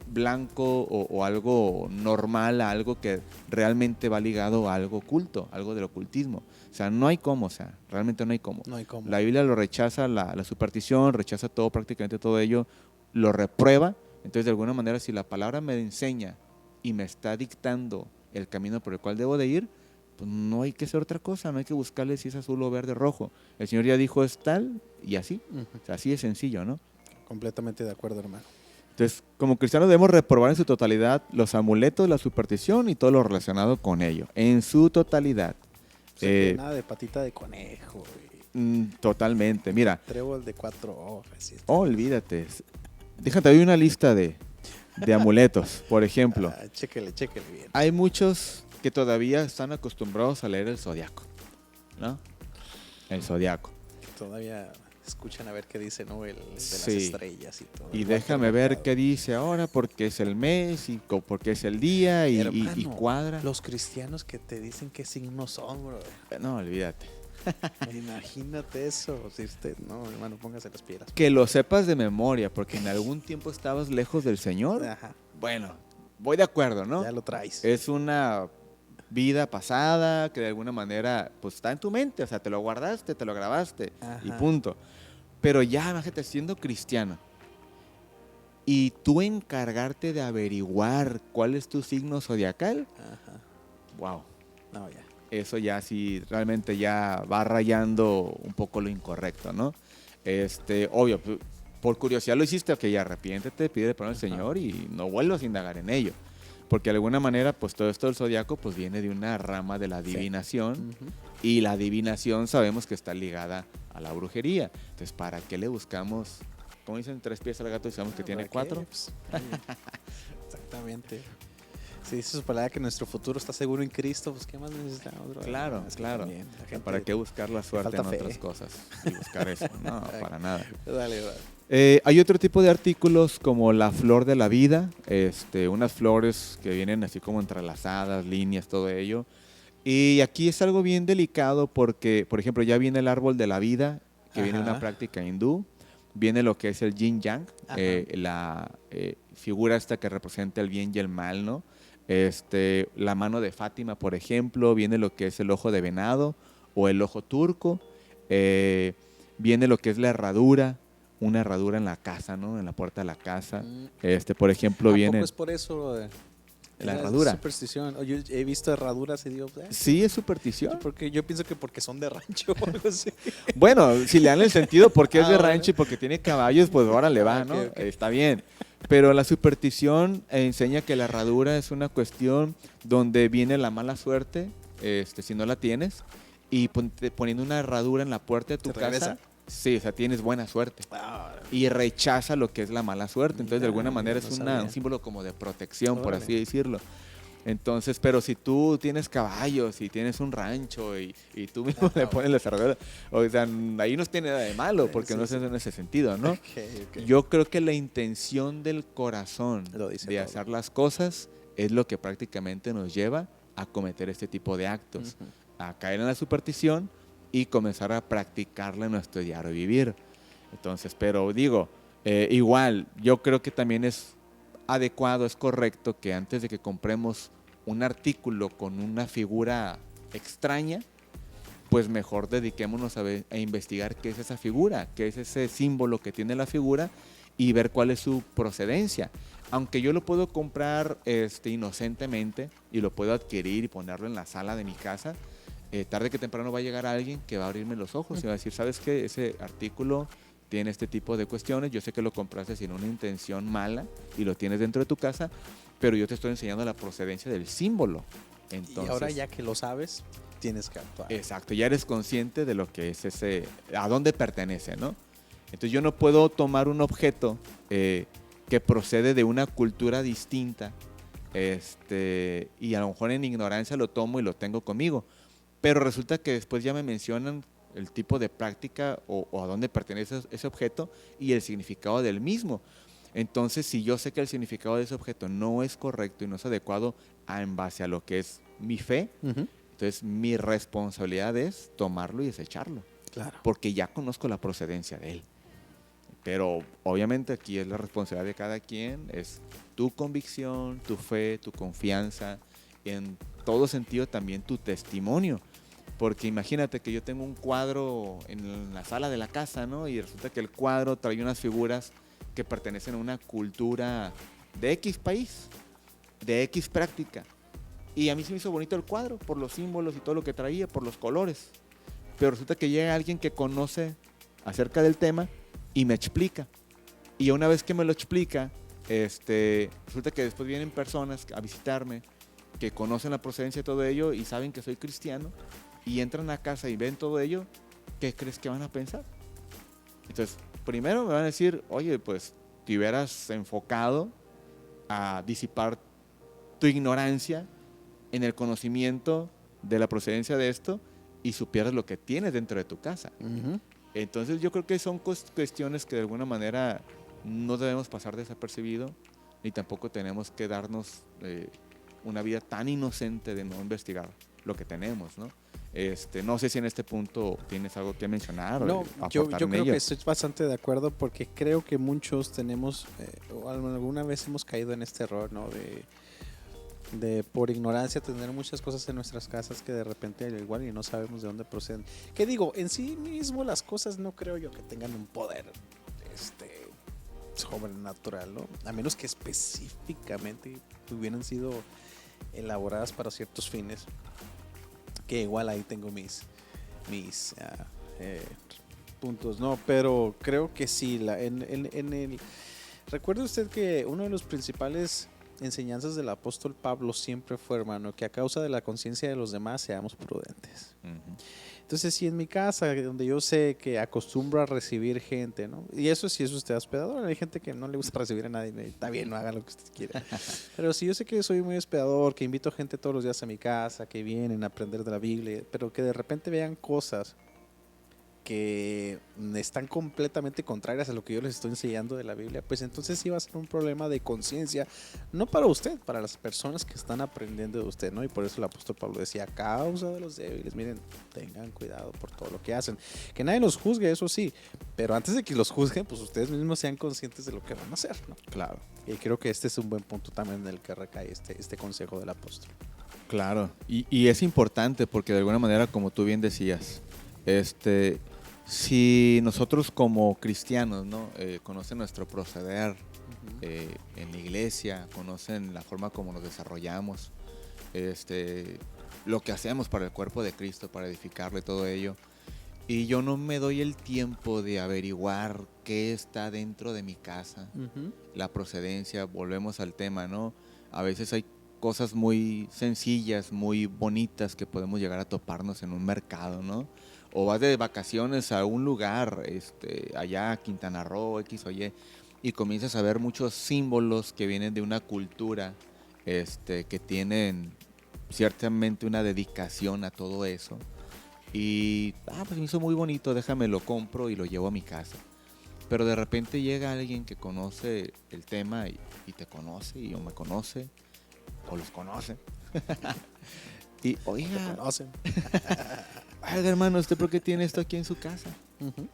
blanco o algo normal a algo que realmente va ligado a algo oculto, algo del ocultismo? O sea, no hay cómo, realmente no hay cómo. No hay cómo. La Biblia lo rechaza, la superstición, rechaza todo, prácticamente todo ello, lo reprueba. Entonces, de alguna manera, si la palabra me enseña y me está dictando el camino por el cual debo de ir, pues no hay que hacer otra cosa, no hay que buscarle si es azul o verde o rojo. El Señor ya dijo es tal y así. O sea, así de sencillo, ¿no? Completamente de acuerdo, hermano. Entonces, como cristianos debemos reprobar en su totalidad los amuletos, la superstición y todo lo relacionado con ello. En su totalidad. Nada de patita de conejo. Totalmente. Mira. Trébol de 4 hojas. Olvídate. Déjate, doy una lista de amuletos, por ejemplo. Chéquele bien. Hay muchos que todavía están acostumbrados a leer el zodiaco, ¿no? El zodiaco. Todavía escuchan a ver qué dice, ¿no? El de las Sí. estrellas y todo. Y déjame ver qué dice ahora, porque es el mes y porque es el día y, Hermano, y cuadra. Los cristianos que te dicen qué signos son, bro. No, olvídate. Imagínate eso. Si usted, no, hermano, póngase las pilas. Que lo sepas de memoria, porque en algún tiempo estabas lejos del Señor. Ajá. Bueno, voy de acuerdo, ¿no? Ya lo traes. Es una vida pasada que de alguna manera pues está en tu mente, o sea, te lo guardaste, te lo grabaste. Ajá. Y punto. Pero ya, imagínate, siendo cristiano y tú encargarte de averiguar cuál es tu signo zodiacal. Ajá. Wow. No, ya. eso ya sí realmente ya va rayando un poco lo incorrecto, ¿no? Obvio, por curiosidad lo hiciste, ok, ya arrepiéntete, pide perdón al Señor y no vuelvas a indagar en ello. Porque de alguna manera, pues todo esto del zodiaco pues viene de una rama de la adivinación, y la adivinación sabemos que está ligada a la brujería. Entonces, ¿para qué le buscamos, como dicen, 3 pies al gato y sabemos que tiene 4? Pues, exactamente. Si dice su palabra que nuestro futuro está seguro en Cristo, pues ¿qué más necesitamos, bro? Claro, Es que claro. también la gente ¿Para qué buscar la suerte en falta fe. otras cosas? Y buscar eso. No, para nada. Dale, dale. Hay otro tipo de artículos como la flor de la vida, unas flores que vienen así como entrelazadas, líneas, todo ello. Y aquí es algo bien delicado porque, por ejemplo, ya viene el árbol de la vida, que viene de una práctica hindú. Viene lo que es el yin yang, la figura esta que representa el bien y el mal, ¿no? La mano de Fátima, por ejemplo, viene lo que es el ojo de venado o el ojo turco. Viene lo que es la herradura, una herradura en la casa, ¿no? En la puerta de la casa. Por ejemplo, ¿A viene poco es por eso? la herradura. Superstición. Yo he visto herraduras y digo, Sí, es superstición. porque yo pienso que porque son de rancho o algo así. Bueno, si le dan el sentido porque es de rancho y porque tiene caballos, pues ahora le va, ¿no? Okay. Está bien. Pero la superstición enseña que la herradura es una cuestión donde viene la mala suerte, si no la tienes, y poniendo una herradura en la puerta de tu casa, regresa. sí, o sea, tienes buena suerte. Y rechaza lo que es la mala suerte. Entonces, de alguna manera es un símbolo como de protección, por así decirlo. Entonces, pero si tú tienes caballos y tienes un rancho y tú mismo le pones las herraduras, o sea, ahí no tiene nada de malo, porque no es en ese sentido, ¿no? Okay. Yo creo que la intención del corazón de hacer las cosas es lo que prácticamente nos lleva a cometer este tipo de actos, a caer en la superstición y comenzar a practicarla en nuestro diario vivir. Entonces, pero digo, igual, yo creo que también es adecuado, es correcto que antes de que compremos un artículo con una figura extraña, pues mejor dediquémonos a investigar qué es esa figura, qué es ese símbolo que tiene la figura y ver cuál es su procedencia. Aunque yo lo puedo comprar inocentemente y lo puedo adquirir y ponerlo en la sala de mi casa, tarde que temprano va a llegar alguien que va a abrirme los ojos y va a decir, ¿sabes qué? Ese artículo tiene este tipo de cuestiones, yo sé que lo compraste sin una intención mala y lo tienes dentro de tu casa, pero yo te estoy enseñando la procedencia del símbolo. Entonces, y ahora ya que lo sabes, tienes que actuar. Exacto, ya eres consciente de lo que es a dónde pertenece, ¿no? Entonces yo no puedo tomar un objeto que procede de una cultura distinta y a lo mejor en ignorancia lo tomo y lo tengo conmigo, pero resulta que después ya me mencionan el tipo de práctica o a dónde pertenece ese objeto y el significado del mismo. Entonces, si yo sé que el significado de ese objeto no es correcto y no es adecuado en base a lo que es mi fe, entonces mi responsabilidad es tomarlo y desecharlo. Claro. Porque ya conozco la procedencia de él. Pero obviamente aquí es la responsabilidad de cada quien, es tu convicción, tu fe, tu confianza, en todo sentido también tu testimonio. Porque imagínate que yo tengo un cuadro en la sala de la casa, ¿no? Y resulta que el cuadro trae unas figuras que pertenecen a una cultura de X país, de X práctica. Y a mí se me hizo bonito el cuadro por los símbolos y todo lo que traía, por los colores. Pero resulta que llega alguien que conoce acerca del tema y me explica. Y una vez que me lo explica, resulta que después vienen personas a visitarme que conocen la procedencia de todo ello y saben que soy cristiano y entran a casa y ven todo ello, ¿qué crees que van a pensar? Entonces, primero me van a decir, oye, pues te hubieras enfocado a disipar tu ignorancia en el conocimiento de la procedencia de esto y supieras lo que tienes dentro de tu casa. Entonces yo creo que son cuestiones que de alguna manera no debemos pasar desapercibido, ni tampoco tenemos que darnos una vida tan inocente de no investigar lo que tenemos, ¿no? No sé si en este punto tienes algo que mencionar o aportar yo creo ello. que estoy bastante de acuerdo porque creo que muchos tenemos o alguna vez hemos caído en este error, ¿no? De por ignorancia tener muchas cosas en nuestras casas que de repente igual y no sabemos de dónde proceden. Que digo, en sí mismo las cosas no creo yo que tengan un poder sobrenatural, ¿no? A menos que específicamente hubieran sido elaboradas para ciertos fines. que igual ahí tengo mis puntos, ¿no? Pero creo que sí, recuerde usted que uno de los principales enseñanzas del apóstol Pablo siempre fue, hermano, que a causa de la conciencia de los demás seamos prudentes. Ujú. Entonces, si en mi casa, donde yo sé que acostumbro a recibir gente, ¿no? Y eso sí es usted hospedador, hay gente que no le gusta recibir a nadie, está bien, no haga lo que usted quiera. Pero si yo sé que soy muy hospedador, que invito gente todos los días a mi casa, que vienen a aprender de la Biblia, pero que de repente vean cosas que están completamente contrarias a lo que yo les estoy enseñando de la Biblia, pues entonces sí va a ser un problema de conciencia, no para usted, para las personas que están aprendiendo de usted, ¿no? Y por eso el apóstol Pablo decía, a causa de los débiles, miren, tengan cuidado por todo lo que hacen. Que nadie los juzgue, eso sí, pero antes de que los juzguen, pues ustedes mismos sean conscientes de lo que van a hacer, ¿no? Claro. Y creo que este es un buen punto también en el que recae este consejo del apóstol. Claro, y es importante porque de alguna manera, como tú bien decías, si nosotros como cristianos, ¿no? Conocen nuestro proceder en la iglesia, conocen la forma como nos desarrollamos, lo que hacemos para el cuerpo de Cristo, para edificarle todo ello, y yo no me doy el tiempo de averiguar qué está dentro de mi casa, la procedencia, volvemos al tema, ¿no? A veces hay cosas muy sencillas, muy bonitas que podemos llegar a toparnos en un mercado, ¿no? O vas de vacaciones a un lugar, allá Quintana Roo, X o y comienzas a ver muchos símbolos que vienen de una cultura, que tienen ciertamente una dedicación a todo eso. Y, pues me hizo muy bonito, déjame lo compro y lo llevo a mi casa. Pero de repente llega alguien que conoce el tema y te conoce, o me conoce, o los conoce. Y, oiga, oiga, hermano, ¿usted por qué tiene esto aquí en su casa?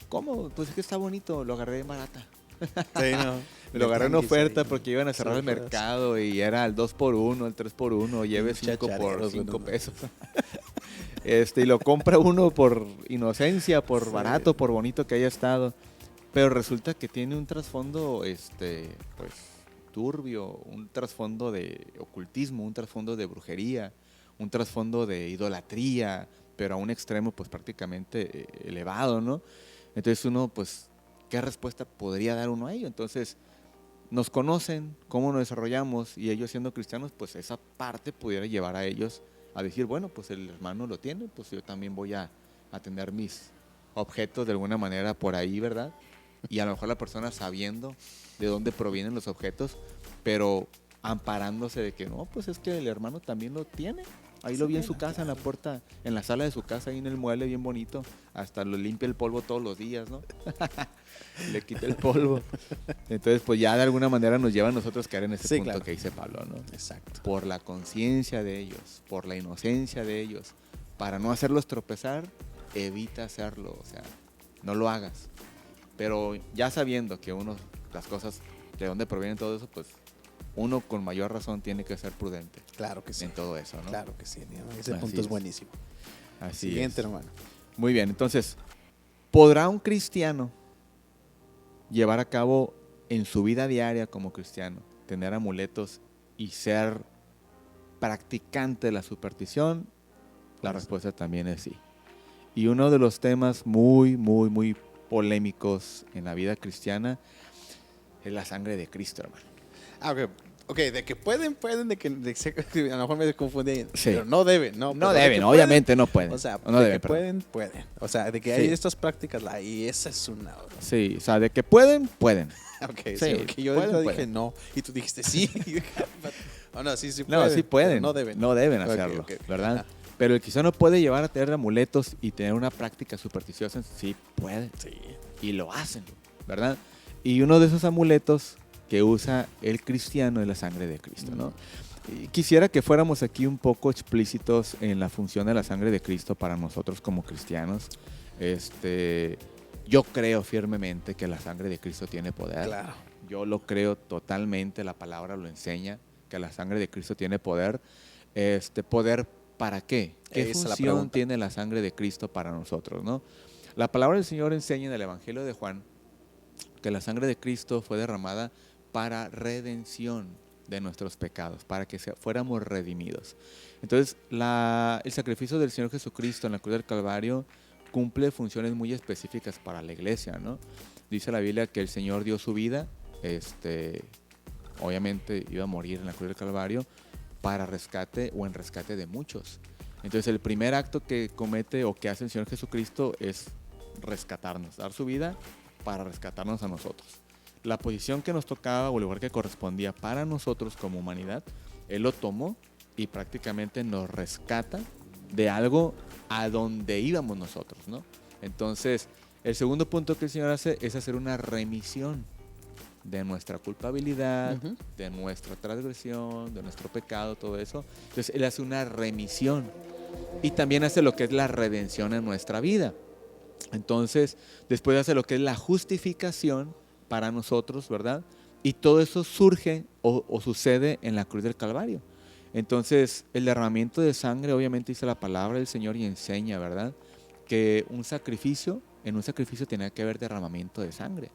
¿Cómo? Pues es que está bonito, lo agarré de barata. Sí, no. Lo agarré en oferta porque iban a cerrar el mercado y era el 2x1, el 3x1, lleve 5 por 5 pesos. Y lo compra uno por inocencia, por barato, por bonito que haya estado. Pero resulta que tiene un trasfondo, pues, turbio, un trasfondo de ocultismo, un trasfondo de brujería, un trasfondo de idolatría, pero a un extremo, pues, prácticamente elevado, ¿no? Entonces uno, pues, ¿qué respuesta podría dar uno a ello? Entonces, nos conocen, cómo nos desarrollamos, y ellos siendo cristianos, pues esa parte pudiera llevar a ellos a decir, bueno, pues el hermano lo tiene, pues yo también voy a tener mis objetos de alguna manera por ahí, ¿verdad? Y a lo mejor la persona sabiendo de dónde provienen los objetos, pero amparándose de que no, pues es que el hermano también lo tiene. Ahí lo vi en su casa, en la puerta, en la sala de su casa, ahí en el mueble bien bonito. Hasta lo limpia el polvo todos los días, ¿no? Le quita el polvo. Entonces, pues ya de alguna manera nos lleva a nosotros a caer en ese punto que dice Pablo, ¿no? Exacto. Por la conciencia de ellos, por la inocencia de ellos, para no hacerlos tropezar, evita hacerlo, o sea, no lo hagas. Pero ya sabiendo que uno, las cosas, de dónde provienen todo eso, pues uno con mayor razón tiene que ser prudente. Claro que sí. En todo eso, ¿no? Claro que sí. Ese punto es buenísimo. Así Siguiente, es. hermano. Muy bien, entonces, ¿podrá un cristiano llevar a cabo en su vida diaria como cristiano, tener amuletos y ser practicante de la superstición? La respuesta también es sí. Y uno de los temas muy, muy, muy polémicos en la vida cristiana es la sangre de Cristo, hermano. Ok, de que pueden, de que a lo mejor me confundí, Sí. pero no deben, ¿no? No deben, obviamente no pueden. O sea, no de deben, que pueden. O sea, de que Sí. hay estas prácticas, y esa es una. Sí, o sea, de que pueden. Ok, Sí, sí, porque yo pueden, dije pueden. no, y tú dijiste sí. No, sí pueden. No, sí pueden. Pero no deben. No deben Ok, hacerlo, ok. ¿verdad? Ajá. Pero el cristiano puede llevar a tener amuletos y tener una práctica supersticiosa, sí puede. Sí. Y lo hacen, ¿verdad? Y uno de esos amuletos que usa el cristiano es la sangre de Cristo, ¿no? Y quisiera que fuéramos aquí un poco explícitos en la función de la sangre de Cristo para nosotros como cristianos. Yo creo firmemente que la sangre de Cristo tiene poder. Claro. Yo lo creo totalmente, la palabra lo enseña, que la sangre de Cristo tiene poder. ¿Poder para qué? ¿Qué Esa es la función pregunta. tiene la sangre de Cristo para nosotros, no? La palabra del Señor enseña en el Evangelio de Juan que la sangre de Cristo fue derramada para redención de nuestros pecados, para que fuéramos redimidos. Entonces, el sacrificio del Señor Jesucristo en la cruz del Calvario cumple funciones muy específicas para la iglesia, ¿no? Dice la Biblia que el Señor dio su vida, obviamente iba a morir en la cruz del Calvario para rescate o en rescate de muchos. Entonces, el primer acto que comete o que hace el Señor Jesucristo es rescatarnos, dar su vida para rescatarnos a nosotros. La posición que nos tocaba o el lugar que correspondía para nosotros como humanidad, Él lo tomó y prácticamente nos rescata de algo a donde íbamos nosotros, ¿no? Entonces, el segundo punto que el Señor hace es hacer una remisión de nuestra culpabilidad, de nuestra transgresión, de nuestro pecado, todo eso. Entonces, Él hace una remisión y también hace lo que es la redención en nuestra vida. Entonces, después hace lo que es la justificación para nosotros, ¿verdad? Y todo eso surge o sucede en la cruz del Calvario. Entonces, el derramamiento de sangre, obviamente dice la palabra del Señor y enseña, ¿verdad? Que en un sacrificio tenía que haber derramamiento de sangre.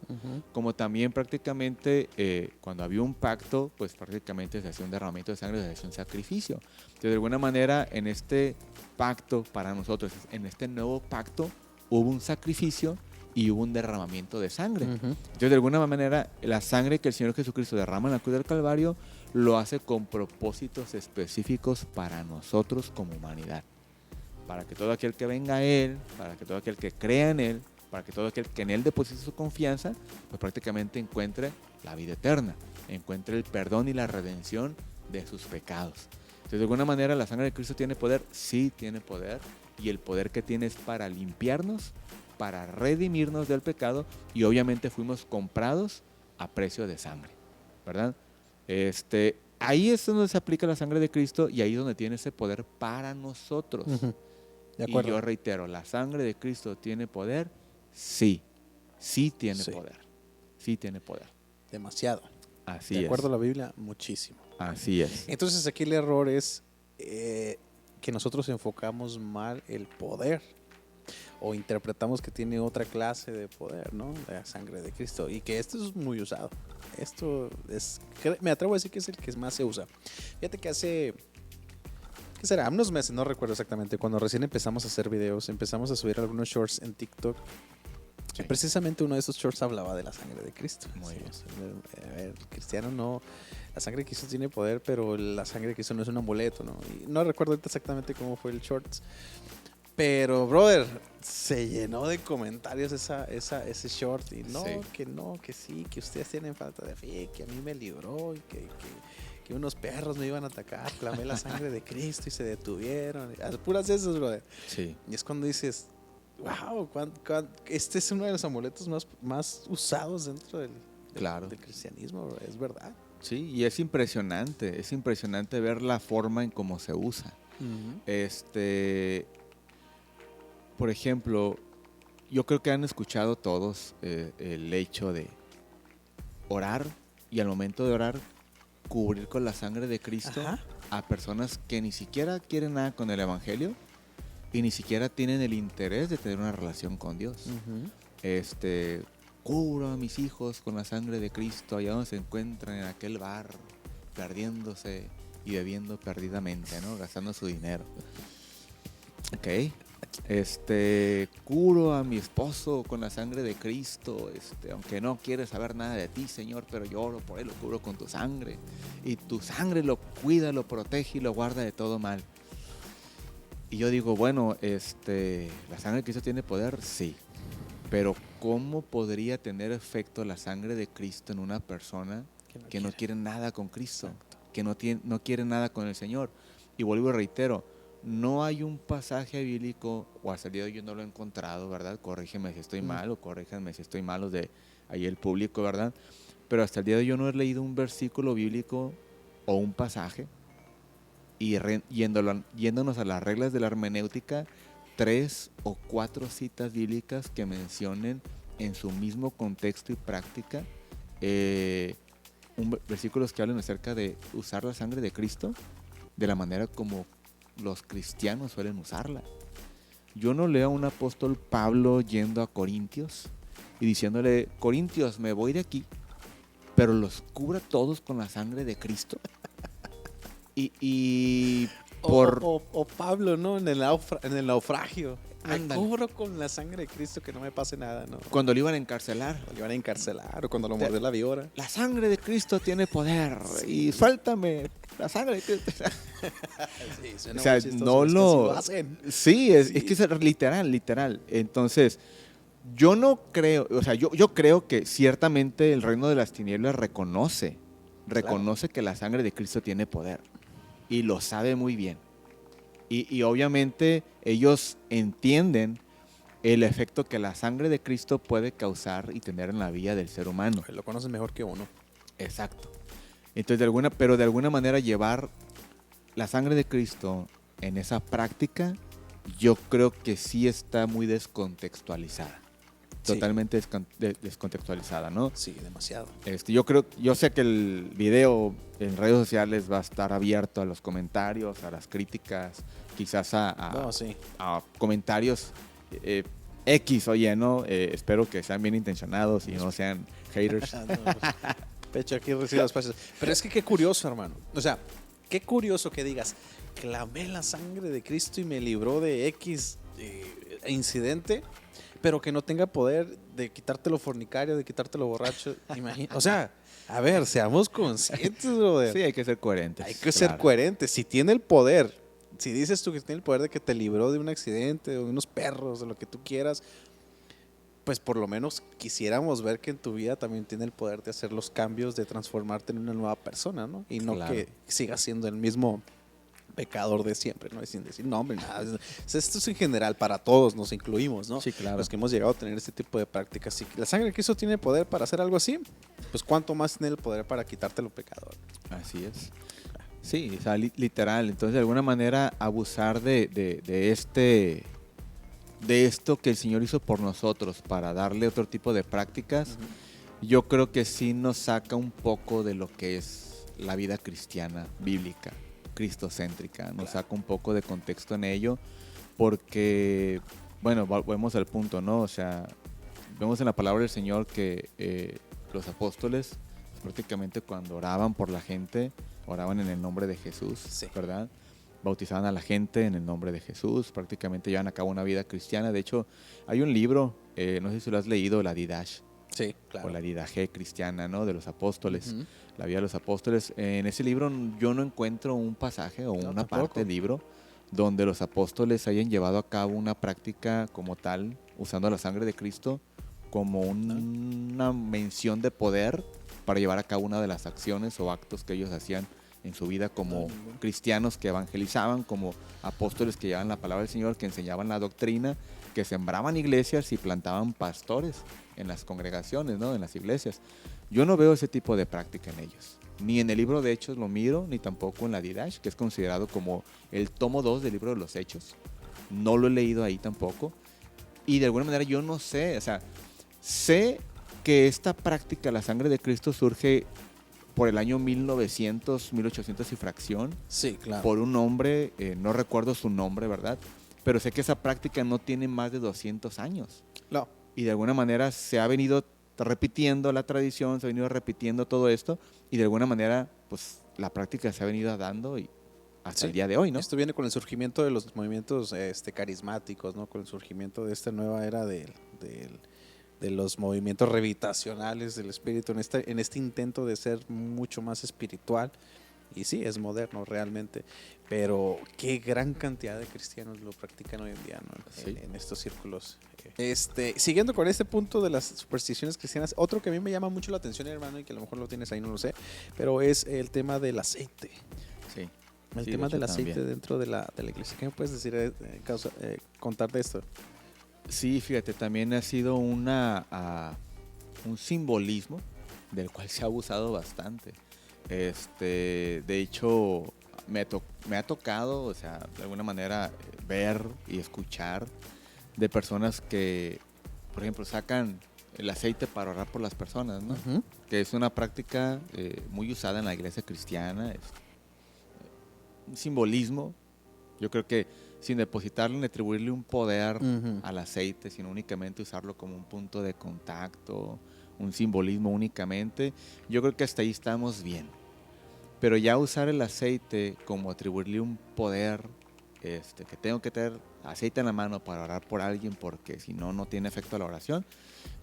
Como también prácticamente cuando había un pacto, pues prácticamente se hacía un derramamiento de sangre, se hacía un sacrificio. Entonces, de alguna manera, en este pacto para nosotros, en este nuevo pacto, hubo un sacrificio y hubo un derramamiento de sangre. Entonces, de alguna manera, la sangre que el Señor Jesucristo derrama en la cruz del Calvario lo hace con propósitos específicos para nosotros como humanidad. Para que todo aquel que venga a Él, para que todo aquel que crea en Él, para que todo aquel que en Él deposite su confianza, pues prácticamente encuentre la vida eterna, encuentre el perdón y la redención de sus pecados. Entonces, de alguna manera, ¿la sangre de Cristo tiene poder? Sí, tiene poder. Y el poder que tiene es para limpiarnos, para redimirnos del pecado, y obviamente fuimos comprados a precio de sangre, ¿verdad? Ahí es donde se aplica la sangre de Cristo y ahí es donde tiene ese poder para nosotros. De acuerdo. Y yo reitero, ¿la sangre de Cristo tiene poder? Sí, sí tiene poder. Sí tiene poder. Demasiado. Así es. De acuerdo a la Biblia, muchísimo. Así es. Entonces aquí el error es que nosotros enfocamos mal el poder o interpretamos que tiene otra clase de poder, ¿no? La sangre de Cristo, y que esto es muy usado. Esto es, me atrevo a decir que es el que más se usa. Fíjate que hace, ¿qué será? Unos meses, no recuerdo exactamente, cuando recién empezamos a hacer videos, empezamos a subir algunos shorts en TikTok. Sí. Precisamente uno de esos shorts hablaba de la sangre de Cristo. Muy bien. A ver, cristiano no, la sangre de Cristo tiene poder, pero la sangre de Cristo no es un amuleto, ¿no? Y no recuerdo exactamente cómo fue el shorts. Pero, brother, se llenó de comentarios ese short. Y no, que sí, que ustedes tienen falta de fe, que a mí me libró y que unos perros me iban a atacar. Clamé la sangre de Cristo y se detuvieron. Puras esas, brother. Sí. Y es cuando dices, wow, este es uno de los amuletos más usados dentro del cristianismo, bro. Es verdad. Sí, y es impresionante ver la forma en cómo se usa. Por ejemplo, yo creo que han escuchado todos el hecho de orar y al momento de orar cubrir con la sangre de Cristo a personas que ni siquiera quieren nada con el Evangelio y ni siquiera tienen el interés de tener una relación con Dios. Cubro a mis hijos con la sangre de Cristo allá donde se encuentran en aquel bar, perdiéndose y bebiendo perdidamente, ¿no? Gastando su dinero. Ok. Curo a mi esposo con la sangre de Cristo, aunque no quiere saber nada de ti, Señor, pero yo oro por él, lo cubro con tu sangre. Y tu sangre lo cuida, lo protege y lo guarda de todo mal. Y yo digo, bueno, ¿la sangre de Cristo tiene poder? Sí. Pero ¿cómo podría tener efecto la sangre de Cristo en una persona que no quiere nada con Cristo? Exacto. Que no quiere nada con el Señor. Y vuelvo y reitero, no hay un pasaje bíblico, o hasta el día de hoy yo no lo he encontrado, ¿verdad? Corrígeme si estoy mal, o corríjanme si estoy mal los de ahí el público, ¿verdad? Pero hasta el día de hoy yo no he leído un versículo bíblico o un pasaje, y yéndonos a las reglas de la hermenéutica, 3 o 4 citas bíblicas que mencionen en su mismo contexto y práctica versículos que hablen acerca de usar la sangre de Cristo de la manera como los cristianos suelen usarla. Yo no leo a un apóstol Pablo yendo a Corintios y diciéndole, Corintios, me voy de aquí, pero los cubra todos con la sangre de Cristo. Y por... O Pablo, ¿no? En el naufragio. Me Ándale. cubro con la sangre de Cristo que no me pase nada, ¿no? Cuando lo iban a encarcelar. Lo iban a encarcelar o cuando lo mordió la víbora. La sangre de Cristo tiene poder. Y suéltame. La sangre de Cristo. Sí, suena O sea, muy chistoso, no es que lo... sí lo hacen. Sí, es Sí. que es literal. Entonces, yo no creo, o sea, yo creo que ciertamente el reino de las tinieblas reconoce que la sangre de Cristo tiene poder y lo sabe muy bien. Y obviamente ellos entienden el efecto que la sangre de Cristo puede causar y tener en la vida del ser humano. Lo conocen mejor que uno. Exacto. Entonces, de alguna manera llevar la sangre de Cristo en esa práctica, yo creo que sí está muy descontextualizada. Sí. Totalmente descontextualizada, ¿no? Sí, demasiado. Yo sé que el video en redes sociales va a estar abierto a los comentarios, a las críticas, quizás No, sí. a comentarios X, oye, ¿no? Espero que sean bien intencionados y no sean haters. No, pues, pecho aquí recibe las pases. Pero es que qué curioso, hermano. O sea, qué curioso que digas, clamé la sangre de Cristo y me libró de X incidente, pero que no tenga poder de quitarte lo fornicario, de quitarte lo borracho. O sea, a ver, seamos conscientes, brother. Sí, hay que ser coherentes. Hay que ser coherentes. Si tiene el poder, si dices tú que tiene el poder de que te libró de un accidente, o de unos perros, de lo que tú quieras, pues por lo menos quisiéramos ver que en tu vida también tiene el poder de hacer los cambios, de transformarte en una nueva persona, ¿no? Y no Claro. que sigas siendo el mismo pecador de siempre, ¿no? Sin decir nombre, nada. Esto es en general, para todos nos incluimos, ¿no? Sí, claro. Los que hemos llegado a tener este tipo de prácticas. Si la sangre de Cristo tiene poder para hacer algo así, pues cuánto más tiene el poder para quitarte lo pecador. Así es. Sí, o sea, literal. Entonces, de alguna manera, abusar de esto que el Señor hizo por nosotros para darle otro tipo de prácticas, yo creo que sí nos saca un poco de lo que es la vida cristiana, bíblica, cristocéntrica. Nos saca un poco de contexto en ello porque, bueno, volvemos al punto, ¿no? O sea, vemos en la palabra del Señor que los apóstoles, prácticamente cuando oraban por la gente, oraban en el nombre de Jesús, Sí. ¿verdad? Bautizaban a la gente en el nombre de Jesús, prácticamente llevan a cabo una vida cristiana. De hecho, hay un libro, no sé si lo has leído, la Didache, Sí, claro. o la Didache cristiana, ¿no? De los apóstoles, Ujú. la vida de los apóstoles. En ese libro yo no encuentro un pasaje o No, una tampoco. parte del libro donde los apóstoles hayan llevado a cabo una práctica como tal, usando la sangre de Cristo como una mención de poder para llevar a cabo una de las acciones o actos que ellos hacían en su vida como cristianos que evangelizaban, como apóstoles que llevaban la palabra del Señor, que enseñaban la doctrina, que sembraban iglesias y plantaban pastores en las congregaciones, ¿no? En las iglesias. Yo no veo ese tipo de práctica en ellos. Ni en el libro de Hechos lo miro, ni tampoco en la Didache, que es considerado como el tomo 2 del libro de los Hechos. No lo he leído ahí tampoco. Y de alguna manera yo no sé, o sea, sé que esta práctica, la sangre de Cristo, surge por el año 1900, 1800 y fracción, Sí, claro. por un hombre, no recuerdo su nombre, ¿verdad? Pero sé que esa práctica no tiene más de 200 años. No. Y de alguna manera se ha venido repitiendo la tradición, se ha venido repitiendo todo esto, y de alguna manera, pues, la práctica se ha venido dando y hasta Sí. el día de hoy, ¿no? Esto viene con el surgimiento de los movimientos carismáticos, ¿no? Con el surgimiento de esta nueva era de los movimientos revitacionales del espíritu, en este intento de ser mucho más espiritual. Y sí, es moderno realmente, pero qué gran cantidad de cristianos lo practican hoy en día, ¿no? Sí. En estos círculos. Siguiendo con este punto de las supersticiones cristianas, otro que a mí me llama mucho la atención, hermano, y que a lo mejor lo tienes ahí, no lo sé, pero es el tema del aceite. Sí. El Sí, tema de hecho, del aceite también. dentro de la iglesia. ¿Qué me puedes decir, contar de esto? Sí, fíjate, también ha sido un simbolismo del cual se ha abusado bastante. De hecho, me ha tocado, o sea, de alguna manera ver y escuchar de personas que, por ejemplo, sacan el aceite para orar por las personas, ¿no? Ujú. Que es una práctica muy usada en la iglesia cristiana, es un simbolismo. Yo creo que sin depositarle ni atribuirle un poder Ujú. al aceite, sino únicamente usarlo como un punto de contacto un simbolismo únicamente, yo creo que hasta ahí estamos bien. Pero ya usar el aceite como atribuirle un poder, que tengo que tener aceite en la mano para orar por alguien porque si no, no tiene efecto la oración,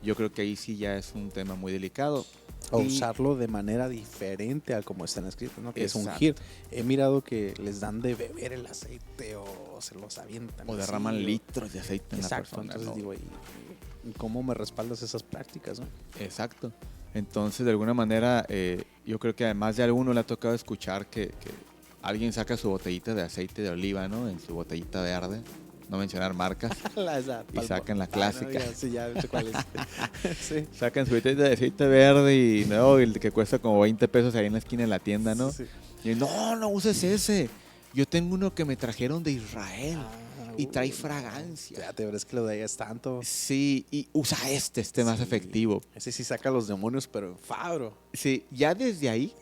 yo creo que ahí sí ya es un tema muy delicado. O usarlo de manera diferente a como están escritos, ¿no? Que Exacto. es ungir. He mirado que les dan de beber el aceite o se los avientan. O así, derraman litros de aceite en la Exacto, persona. entonces ¿no? digo, ¿y cómo me respaldas esas prácticas, no? Exacto. Entonces, de alguna manera, yo creo que además de alguno le ha tocado escuchar que alguien saca su botellita de aceite de oliva, ¿no? En su botellita verde, no mencionar marcas, y sacan la clásica. No, sí, ya sé cuál es. Sí. Sacan su botellita de aceite verde y no, el que cuesta como 20 pesos ahí en la esquina de la tienda, ¿no? Sí. Y no uses ese. Yo tengo uno que me trajeron de Israel y trae fragancia. Fíjate, pero es que lo de ahí es tanto. Sí, y usa este más Sí. efectivo. Ese sí saca los demonios, pero en fabro. Sí, ya desde ahí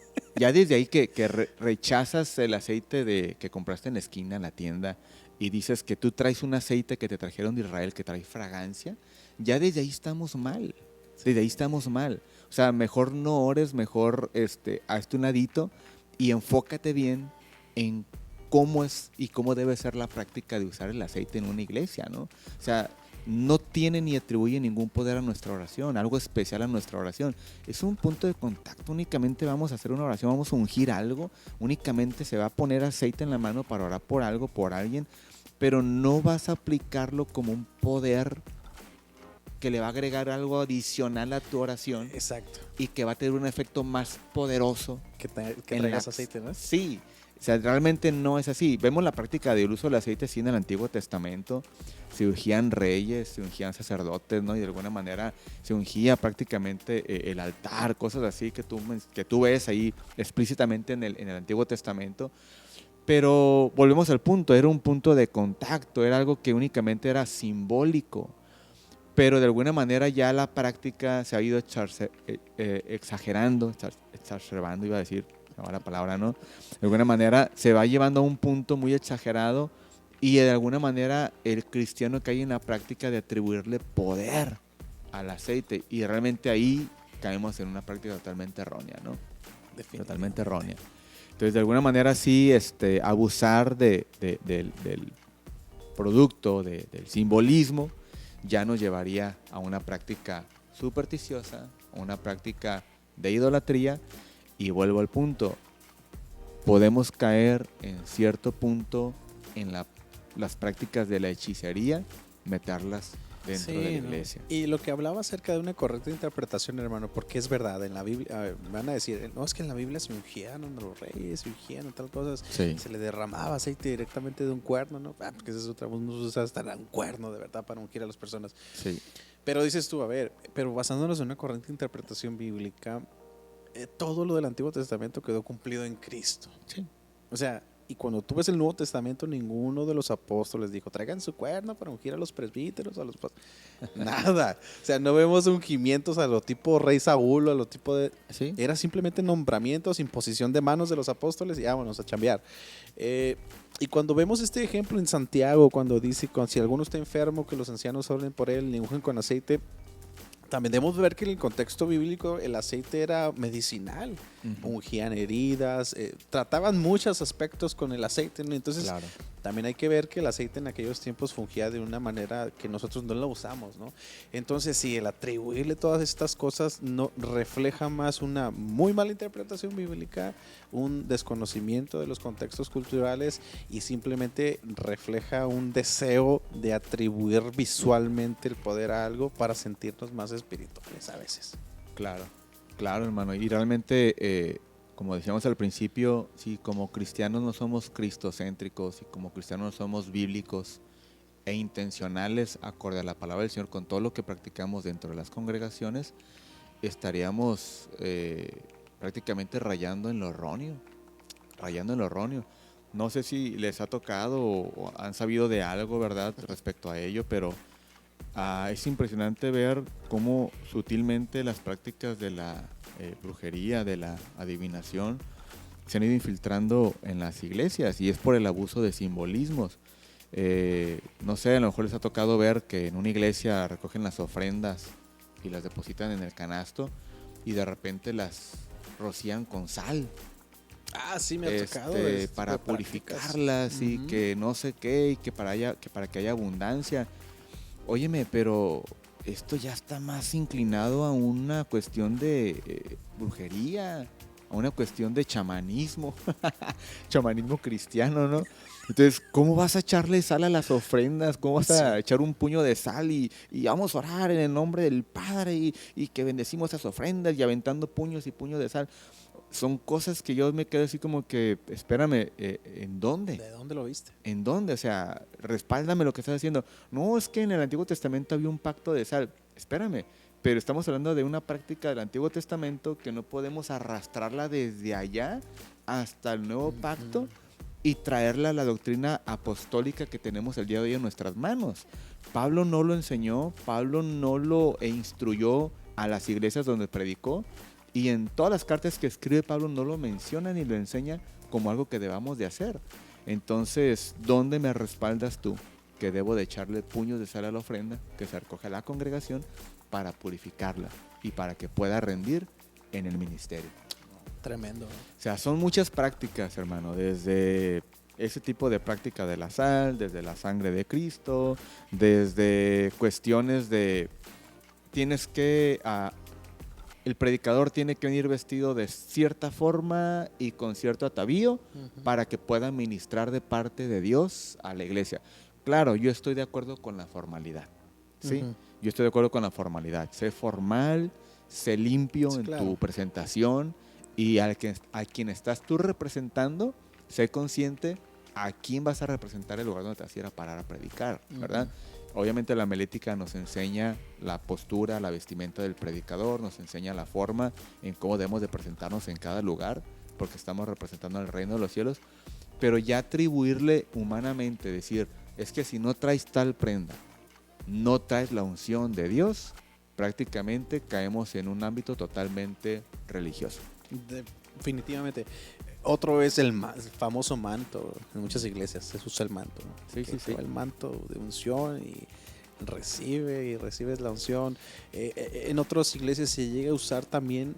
que rechazas el aceite que compraste en la esquina, en la tienda, y dices que tú traes un aceite que te trajeron de Israel que trae fragancia, ya desde ahí estamos mal. Desde ahí estamos mal. O sea, mejor no ores, mejor hazte un ladito y enfócate bien en cómo es y cómo debe ser la práctica de usar el aceite en una iglesia, ¿no? O sea, no tiene ni atribuye ningún poder a nuestra oración, algo especial a nuestra oración. Es un punto de contacto, únicamente vamos a hacer una oración, vamos a ungir algo, únicamente se va a poner aceite en la mano para orar por algo, por alguien, pero no vas a aplicarlo como un poder que le va a agregar algo adicional a tu oración. Exacto. Y que va a tener un efecto más poderoso. Que traigas aceite, ¿no? Sí. O sea, realmente no es así. Vemos la práctica del uso del aceite así en el Antiguo Testamento. Se ungían reyes, se ungían sacerdotes, ¿no? Y de alguna manera se ungía prácticamente el altar, cosas así que tú ves ahí explícitamente en el Antiguo Testamento. Pero volvemos al punto, era un punto de contacto, era algo que únicamente era simbólico. Pero de alguna manera ya la práctica se ha ido exagerando, exacerbando, iba a decir, se va la palabra, ¿no? De alguna manera se va llevando a un punto muy exagerado y de alguna manera el cristiano cae en la práctica de atribuirle poder al aceite y realmente ahí caemos en una práctica totalmente errónea, ¿no? Totalmente errónea. Entonces de alguna manera sí abusar del producto, del simbolismo, ya nos llevaría a una práctica supersticiosa, a una práctica de idolatría. Y vuelvo al punto, podemos caer en cierto punto en las prácticas de la hechicería, meterlas dentro de la iglesia. Y lo que hablaba acerca de una correcta interpretación, hermano, porque es verdad, en la Biblia, van a decir, no, es que en la Biblia se ungían a los reyes, se ungían a tal cosas, Sí. se le derramaba aceite directamente de un cuerno, ¿no? Porque esa es otra, no se usa hasta un cuerno de verdad para ungir a las personas. Sí. Pero dices tú, a ver, pero basándonos en una correcta interpretación bíblica, todo lo del Antiguo Testamento quedó cumplido en Cristo. Sí. O sea, y cuando tú ves el Nuevo Testamento, ninguno de los apóstoles dijo, traigan su cuerno para ungir a los presbíteros, a los... Nada. O sea, no vemos ungimientos a lo tipo rey Saúl o a lo tipo de... ¿Sí? Era simplemente nombramientos, imposición de manos de los apóstoles y vámonos a chambear. Y cuando vemos este ejemplo en Santiago, cuando dice, si alguno está enfermo, que los ancianos oren por él, le ungen con aceite, también debemos ver que en el contexto bíblico el aceite era medicinal, ungían heridas, trataban muchos aspectos con el aceite, ¿no? Entonces Claro. también hay que ver que el aceite en aquellos tiempos fungía de una manera que nosotros no lo usamos, ¿no? Entonces sí, el atribuirle todas estas cosas no refleja más una muy mala interpretación bíblica, un desconocimiento de los contextos culturales y simplemente refleja un deseo de atribuir visualmente el poder a algo para sentirnos más espirituales a veces. Claro, claro, hermano. Y realmente, como decíamos al principio, si como cristianos no somos cristocéntricos y como cristianos no somos bíblicos e intencionales acorde a la palabra del Señor con todo lo que practicamos dentro de las congregaciones, estaríamos prácticamente rayando en lo erróneo. No sé si les ha tocado o han sabido de algo, ¿verdad?, respecto a ello, pero es impresionante ver cómo sutilmente las prácticas de la brujería, de la adivinación, se han ido infiltrando en las iglesias y es por el abuso de simbolismos. No sé, a lo mejor les ha tocado ver que en una iglesia recogen las ofrendas y las depositan en el canasto y de repente las rocían con sal. Ah, sí, me ha tocado ese tipo Para de prácticas. purificarlas y Ujú. que no sé qué, y que para que haya abundancia. Óyeme, pero esto ya está más inclinado a una cuestión de brujería, a una cuestión de chamanismo, chamanismo cristiano, ¿no? Entonces, ¿cómo vas a echarle sal a las ofrendas? ¿Cómo vas Sí. a echar un puño de sal y vamos a orar en el nombre del Padre y que bendecimos esas ofrendas y aventando puños y puños de sal? Son cosas que yo me quedo así como que, espérame, ¿en dónde? ¿De dónde lo viste? ¿En dónde? O sea, respáldame lo que estás haciendo. No, es que en el Antiguo Testamento había un pacto de sal. Espérame, pero estamos hablando de una práctica del Antiguo Testamento que no podemos arrastrarla desde allá hasta el Nuevo Pacto Ujú. y traerla a la doctrina apostólica que tenemos el día de hoy en nuestras manos. Pablo no lo enseñó, Pablo no lo instruyó a las iglesias donde predicó, y en todas las cartas que escribe Pablo no lo menciona ni lo enseña como algo que debamos de hacer. Entonces, ¿dónde me respaldas tú que debo de echarle puños de sal a la ofrenda que se recoge a la congregación para purificarla y para que pueda rendir en el ministerio? Tremendo, ¿no? O sea, son muchas prácticas, hermano, desde ese tipo de práctica de la sal, desde la sangre de Cristo, desde cuestiones de tienes que el predicador tiene que venir vestido de cierta forma y con cierto atavío Ujú. para que pueda ministrar de parte de Dios a la iglesia. Claro, yo estoy de acuerdo con la formalidad, ¿sí? Ujú. Yo estoy de acuerdo con la formalidad. Sé formal, sé limpio Sí, en tu claro. presentación y a quien estás tú representando, sé consciente a quién vas a representar el lugar donde te vas a ir a parar a predicar, ¿verdad? Obviamente la homilética nos enseña la postura, la vestimenta del predicador, nos enseña la forma en cómo debemos de presentarnos en cada lugar, porque estamos representando el reino de los cielos, pero ya atribuirle humanamente, decir, es que si no traes tal prenda, no traes la unción de Dios, prácticamente caemos en un ámbito totalmente religioso. Definitivamente. Otro es el famoso manto. En muchas iglesias se usa el manto, ¿no? Sí, Que sí, sí. lleva el manto de unción y recibes la unción. En otras iglesias se llega a usar también,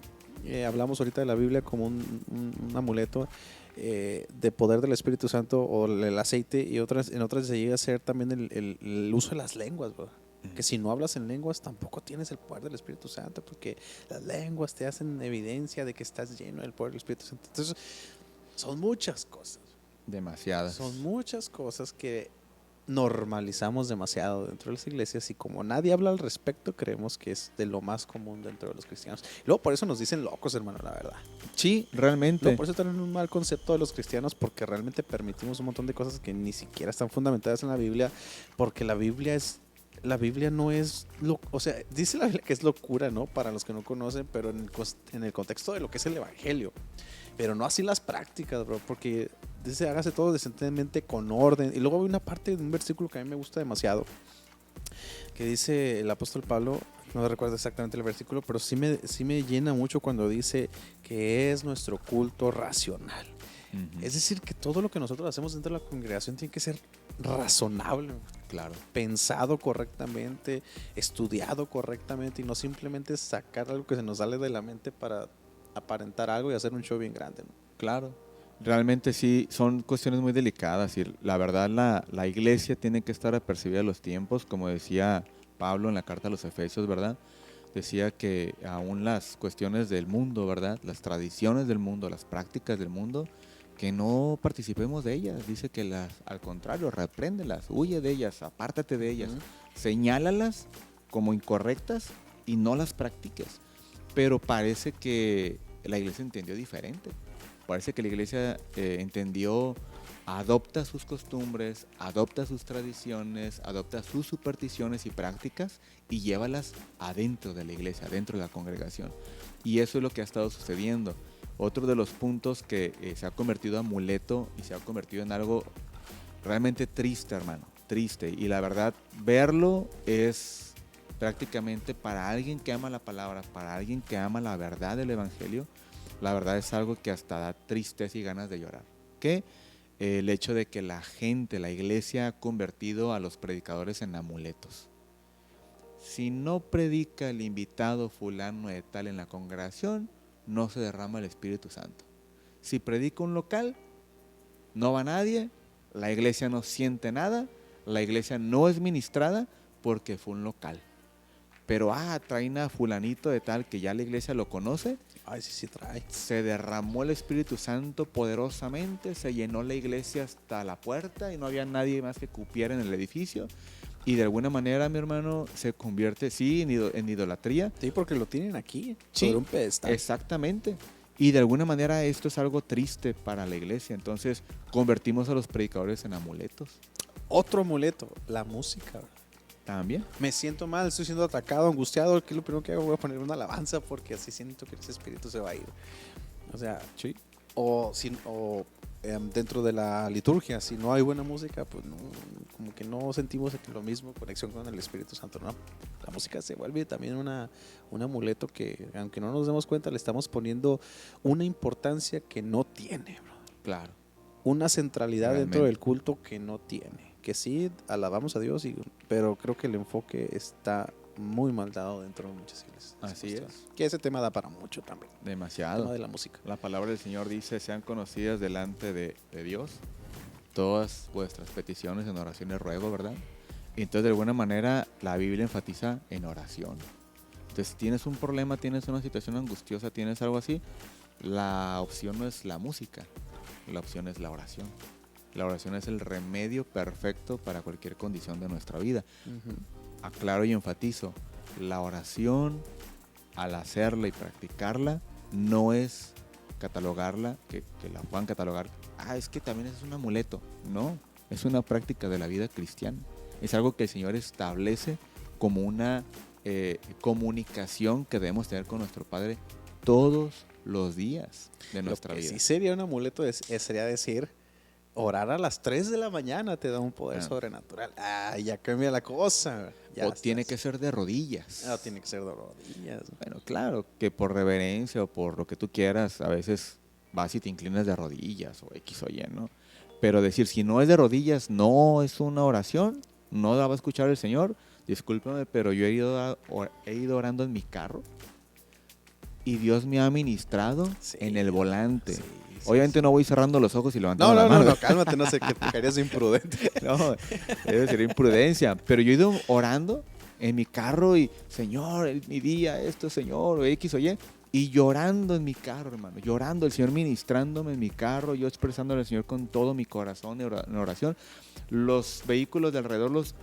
hablamos ahorita de la Biblia como un amuleto de poder del Espíritu Santo o el aceite, y en otras se llega a hacer también el uso de las lenguas, bro. Que si no hablas en lenguas tampoco tienes el poder del Espíritu Santo, porque las lenguas te hacen evidencia de que estás lleno del poder del Espíritu Santo. Entonces, son muchas cosas. Demasiadas. Son muchas cosas que normalizamos demasiado dentro de las iglesias, y como nadie habla al respecto, creemos que es de lo más común dentro de los cristianos. Y luego por eso nos dicen locos, hermano, la verdad. Sí, Luego realmente. por eso tienen un mal concepto de los cristianos, porque realmente permitimos un montón de cosas que ni siquiera están fundamentadas en la Biblia, porque la Biblia no es, o sea, dice la Biblia que es locura, ¿no? Para los que no conocen, pero en el contexto de lo que es el Evangelio. Pero no así las prácticas, bro, porque dice, hágase todo decentemente con orden. Y luego hay una parte de un versículo que a mí me gusta demasiado, que dice el apóstol Pablo, no recuerdo exactamente el versículo, pero sí me llena mucho cuando dice que es nuestro culto racional. Uh-huh. Es decir, que todo lo que nosotros hacemos dentro de la congregación tiene que ser razonable, Claro. pensado correctamente, estudiado correctamente, y no simplemente sacar algo que se nos sale de la mente para aparentar algo y hacer un show bien grande, ¿no? Claro, realmente sí, son cuestiones muy delicadas y la verdad la iglesia tiene que estar apercibida a los tiempos, como decía Pablo en la carta a los Efesios, ¿verdad? Decía que aún las cuestiones del mundo, ¿verdad? Las tradiciones del mundo, las prácticas del mundo, que no participemos de ellas. Dice que al contrario, repréndelas, huye de ellas, apártate de ellas, señálalas como incorrectas y no las practiques. Pero parece que la iglesia entendió diferente. Parece que la iglesia entendió, adopta sus costumbres, adopta sus tradiciones, adopta sus supersticiones y prácticas y llévalas adentro de la iglesia, adentro de la congregación. Y eso es lo que ha estado sucediendo. Otro de los puntos que se ha convertido en amuleto y se ha convertido en algo realmente triste, hermano, triste. Y la verdad, verlo es prácticamente para alguien que ama la palabra, para alguien que ama la verdad del evangelio, la verdad es algo que hasta da tristeza y ganas de llorar. Que el hecho de que la gente, la iglesia ha convertido a los predicadores en amuletos. si no predica el invitado fulano de tal en la congregación, no se derrama el Espíritu Santo. Si predica un local, no va nadie, la iglesia no siente nada, la iglesia no es ministrada porque fue un local. Pero traen a fulanito de tal que ya la iglesia lo conoce. Ay, sí, sí trae. Se derramó el Espíritu Santo poderosamente, se llenó la iglesia hasta la puerta y no había nadie más que cupiera en el edificio. Y de alguna manera, mi hermano, se convierte, sí, en idolatría. Sí, porque lo tienen aquí, Sí, sobre un pedestal. exactamente. Y de alguna manera esto es algo triste para la iglesia. Entonces convertimos a los predicadores en amuletos. Otro amuleto, la música. También. Me siento mal, estoy siendo atacado, angustiado. ¿Qué es lo primero que hago? Voy a poner una alabanza porque así siento que ese espíritu se va a ir. O sea, Sí. dentro de la liturgia, si no hay buena música, pues no, como que no sentimos lo mismo, conexión con el Espíritu Santo, ¿no? La música se vuelve también un amuleto que, aunque no nos demos cuenta, le estamos poniendo una importancia que no tiene, bro. Claro. Una centralidad Realmente. dentro del culto que no tiene. Que sí, alabamos a Dios, pero creo que el enfoque está muy mal dado dentro de muchas iglesias. Así es. Que ese tema da para mucho también. El Demasiado. tema de la música. La palabra del Señor dice, sean conocidas delante de Dios todas vuestras peticiones en oración y ruego, ¿verdad? Y entonces de alguna manera la Biblia enfatiza en oración. Entonces si tienes un problema, tienes una situación angustiosa, tienes algo así, la opción no es la música, la opción es la oración. La oración es el remedio perfecto para cualquier condición de nuestra vida. Uh-huh. Aclaro y enfatizo, la oración al hacerla y practicarla no es catalogarla, que la puedan catalogar, es que también es un amuleto. No, es una práctica de la vida cristiana. Es algo que el Señor establece como una comunicación que debemos tener con nuestro Padre todos los días de nuestra vida. Sí sería un amuleto, sería decir, orar a las 3 de la mañana te da un poder sobrenatural. Ya cambia la cosa. Tiene que ser de rodillas. No, tiene que ser de rodillas. Bueno, claro, que por reverencia o por lo que tú quieras, a veces vas y te inclinas de rodillas o X o Y, ¿no? Pero decir, si no es de rodillas, no es una oración, no la va a escuchar el Señor. Discúlpame, pero yo he ido orando en mi carro y Dios me ha ministrado en el volante. Sí, obviamente no voy cerrando los ojos y levantando la mano. No, cálmate, no sé, que te caerías imprudente. No, debe ser imprudencia. Pero yo he ido orando en mi carro y, Señor, mi día, esto, Señor, o X o Y. Y llorando en mi carro, hermano, llorando, el Señor ministrándome en mi carro, yo expresándole al Señor con todo mi corazón en oración. Los vehículos de alrededor, los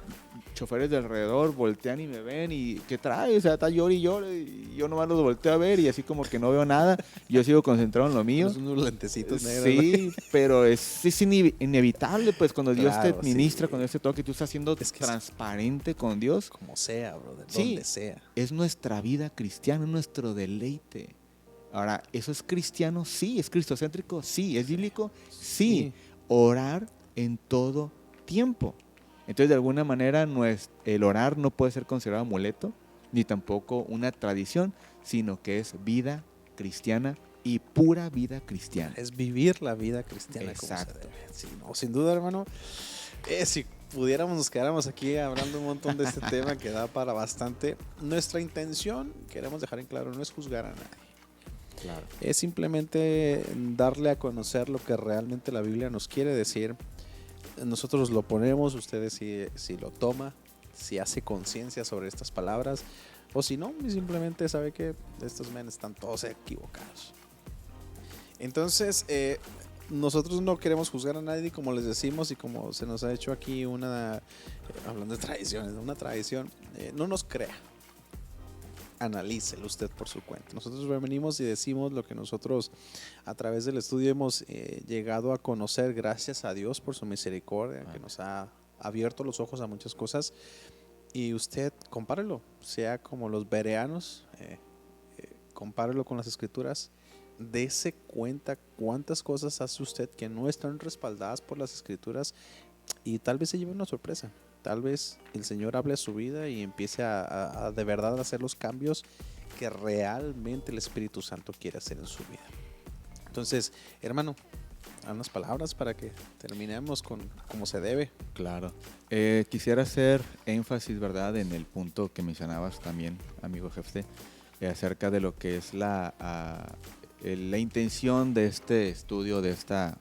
choferes de alrededor voltean y me ven y ¿qué trae? O sea, está llore y llore y yo nomás los volteo a ver y así como que no veo nada, yo sigo concentrado en lo mío. Unos lentecitos negros. Sí, pero es inevitable, pues cuando Dios Claro, te ministra, sí. cuando Dios te toca y tú estás siendo transparente con Dios. Como sea, brother, Sí, donde sea. Es nuestra vida cristiana, es nuestro deleite. Ahora, ¿eso es cristiano? Sí. ¿Es cristocéntrico? Sí. ¿Es bíblico? Sí. Orar en todo tiempo. Entonces, de alguna manera, el orar no puede ser considerado amuleto, ni tampoco una tradición, sino que es vida cristiana y pura vida cristiana. Es vivir la vida cristiana. Exacto. Como se debe. Sí, no, sin duda, hermano. Si pudiéramos, nos quedáramos aquí hablando un montón de este tema que da para bastante. Nuestra intención, queremos dejar en claro, no es juzgar a nadie. Claro. Es simplemente darle a conocer lo que realmente la Biblia nos quiere decir. Nosotros lo ponemos, ustedes si lo toma, si hace conciencia sobre estas palabras, o si no, simplemente sabe que estos men están todos equivocados. Entonces, nosotros no queremos juzgar a nadie, como les decimos y como se nos ha hecho aquí hablando de tradiciones, una tradición, no nos crea. Analícelo usted por su cuenta. Nosotros venimos y decimos lo que nosotros a través del estudio hemos llegado a conocer, gracias a Dios por su misericordia, que nos ha abierto los ojos a muchas cosas. Y usted compárelo, sea como los bereanos, compárelo con las escrituras, dése cuenta cuántas cosas hace usted que no están respaldadas por las escrituras y tal vez se lleve una sorpresa. Tal vez el Señor hable a su vida y empiece a de verdad hacer los cambios que realmente el Espíritu Santo quiere hacer en su vida. Entonces, hermano, unas palabras para que terminemos con como se debe. Claro. Quisiera hacer énfasis, ¿verdad?, en el punto que mencionabas también, amigo jefe, acerca de lo que es la intención de este estudio, de esta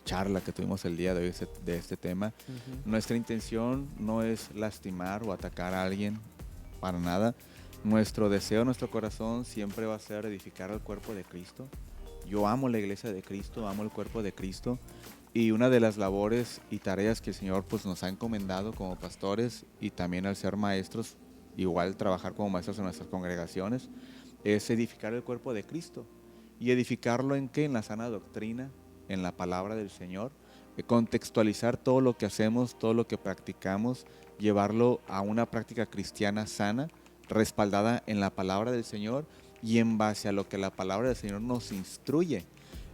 charla que tuvimos el día de hoy de este tema. Nuestra intención no es lastimar o atacar a alguien, para nada. Nuestro deseo, nuestro corazón siempre va a ser edificar al cuerpo de Cristo. Yo amo la iglesia de Cristo, amo el cuerpo de Cristo, y una de las labores y tareas que el Señor pues nos ha encomendado como pastores y también al ser maestros, igual trabajar como maestros en nuestras congregaciones, es edificar el cuerpo de Cristo. ¿Y edificarlo en qué? En la sana doctrina, en la palabra del Señor, contextualizar todo lo que hacemos, todo lo que practicamos, llevarlo a una práctica cristiana sana, respaldada en la palabra del Señor y en base a lo que la palabra del Señor nos instruye.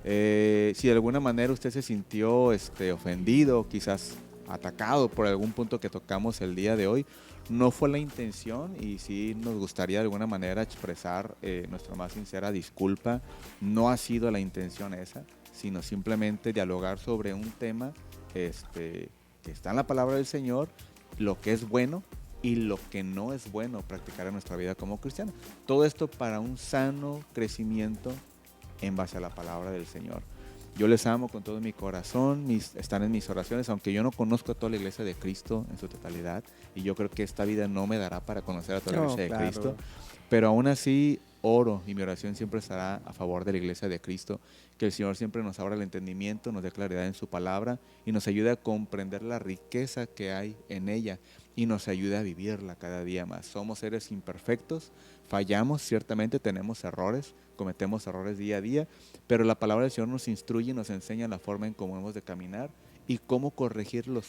Si de alguna manera usted se sintió ofendido, quizás atacado por algún punto que tocamos el día de hoy, no fue la intención, y sí nos gustaría de alguna manera expresar nuestra más sincera disculpa. No ha sido la intención esa, sino simplemente dialogar sobre un tema que está en la palabra del Señor, lo que es bueno y lo que no es bueno practicar en nuestra vida como cristianos. Todo esto para un sano crecimiento en base a la palabra del Señor. Yo les amo con todo mi corazón, están en mis oraciones, aunque yo no conozco a toda la iglesia de Cristo en su totalidad, y yo creo que esta vida no me dará para conocer a toda la iglesia de Cristo, pero aún así oro, y mi oración siempre estará a favor de la iglesia de Cristo, que el Señor siempre nos abra el entendimiento, nos dé claridad en su palabra y nos ayude a comprender la riqueza que hay en ella y nos ayude a vivirla cada día más. Somos seres imperfectos, fallamos, ciertamente tenemos errores, cometemos errores día a día, pero la palabra del Señor nos instruye y nos enseña la forma en cómo hemos de caminar y cómo corregir los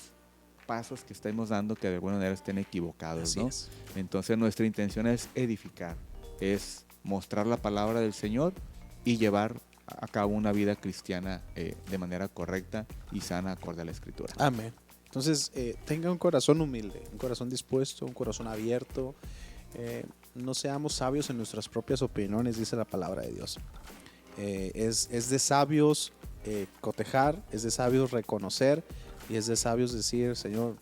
pasos que estamos dando que de alguna manera estén equivocados, ¿no? Entonces nuestra intención es edificar, es mostrar la palabra del Señor y llevar a cabo una vida cristiana de manera correcta y sana acorde a la Escritura. Amén. Entonces, tenga un corazón humilde, un corazón dispuesto, un corazón abierto. No seamos sabios en nuestras propias opiniones, dice la palabra de Dios. Es de sabios cotejar, es de sabios reconocer y es de sabios decir, Señor,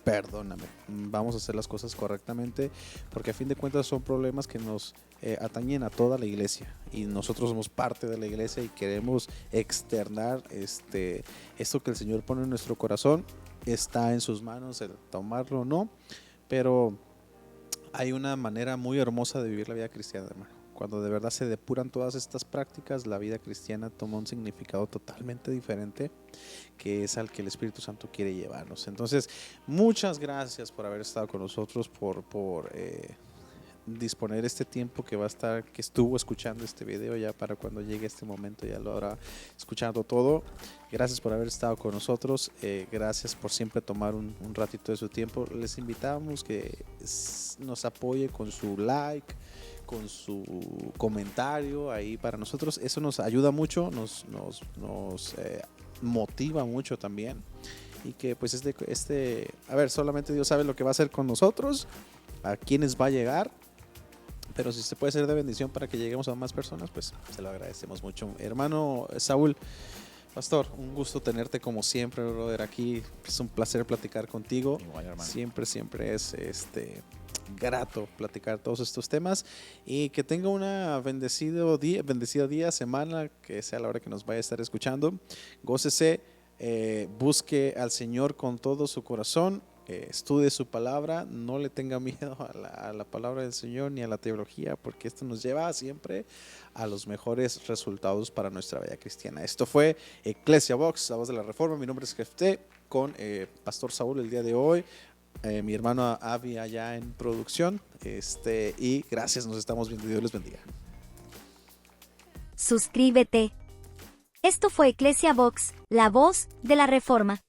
perdóname, vamos a hacer las cosas correctamente, porque a fin de cuentas son problemas que nos atañen a toda la iglesia y nosotros somos parte de la iglesia y queremos externar esto que el Señor pone en nuestro corazón. Está en sus manos el tomarlo o no, pero hay una manera muy hermosa de vivir la vida cristiana, hermano. Cuando de verdad se depuran todas estas prácticas, la vida cristiana toma un significado totalmente diferente, que es al que el Espíritu Santo quiere llevarnos. Entonces, muchas gracias por haber estado con nosotros, por disponer este tiempo que estuvo escuchando este video. Ya para cuando llegue este momento ya lo habrá escuchado todo. Gracias por haber estado con nosotros, gracias por siempre tomar un ratito de su tiempo. Les invitamos que nos apoye con su like, con su comentario ahí para nosotros. Eso nos ayuda mucho, nos motiva mucho también. Y que pues solamente Dios sabe lo que va a hacer con nosotros, a quienes va a llegar. Pero si se puede ser de bendición para que lleguemos a más personas, pues se lo agradecemos mucho. Hermano Saúl, pastor, un gusto tenerte como siempre, brother, aquí. Es un placer platicar contigo. Igual, hermano. Siempre es grato platicar todos estos temas, y que tenga una bendecido día, semana, que sea la hora que nos vaya a estar escuchando. Gócese, busque al Señor con todo su corazón. Estudie su palabra, no le tenga miedo a la palabra del Señor ni a la teología, porque esto nos lleva siempre a los mejores resultados para nuestra vida cristiana. Esto fue Ecclesia Vox, la voz de la Reforma. Mi nombre es Jefté, con Pastor Saúl el día de hoy, mi hermano Avi allá en producción, y gracias, nos estamos viendo. Dios les bendiga. Suscríbete. Esto fue Ecclesia Vox, la voz de la Reforma.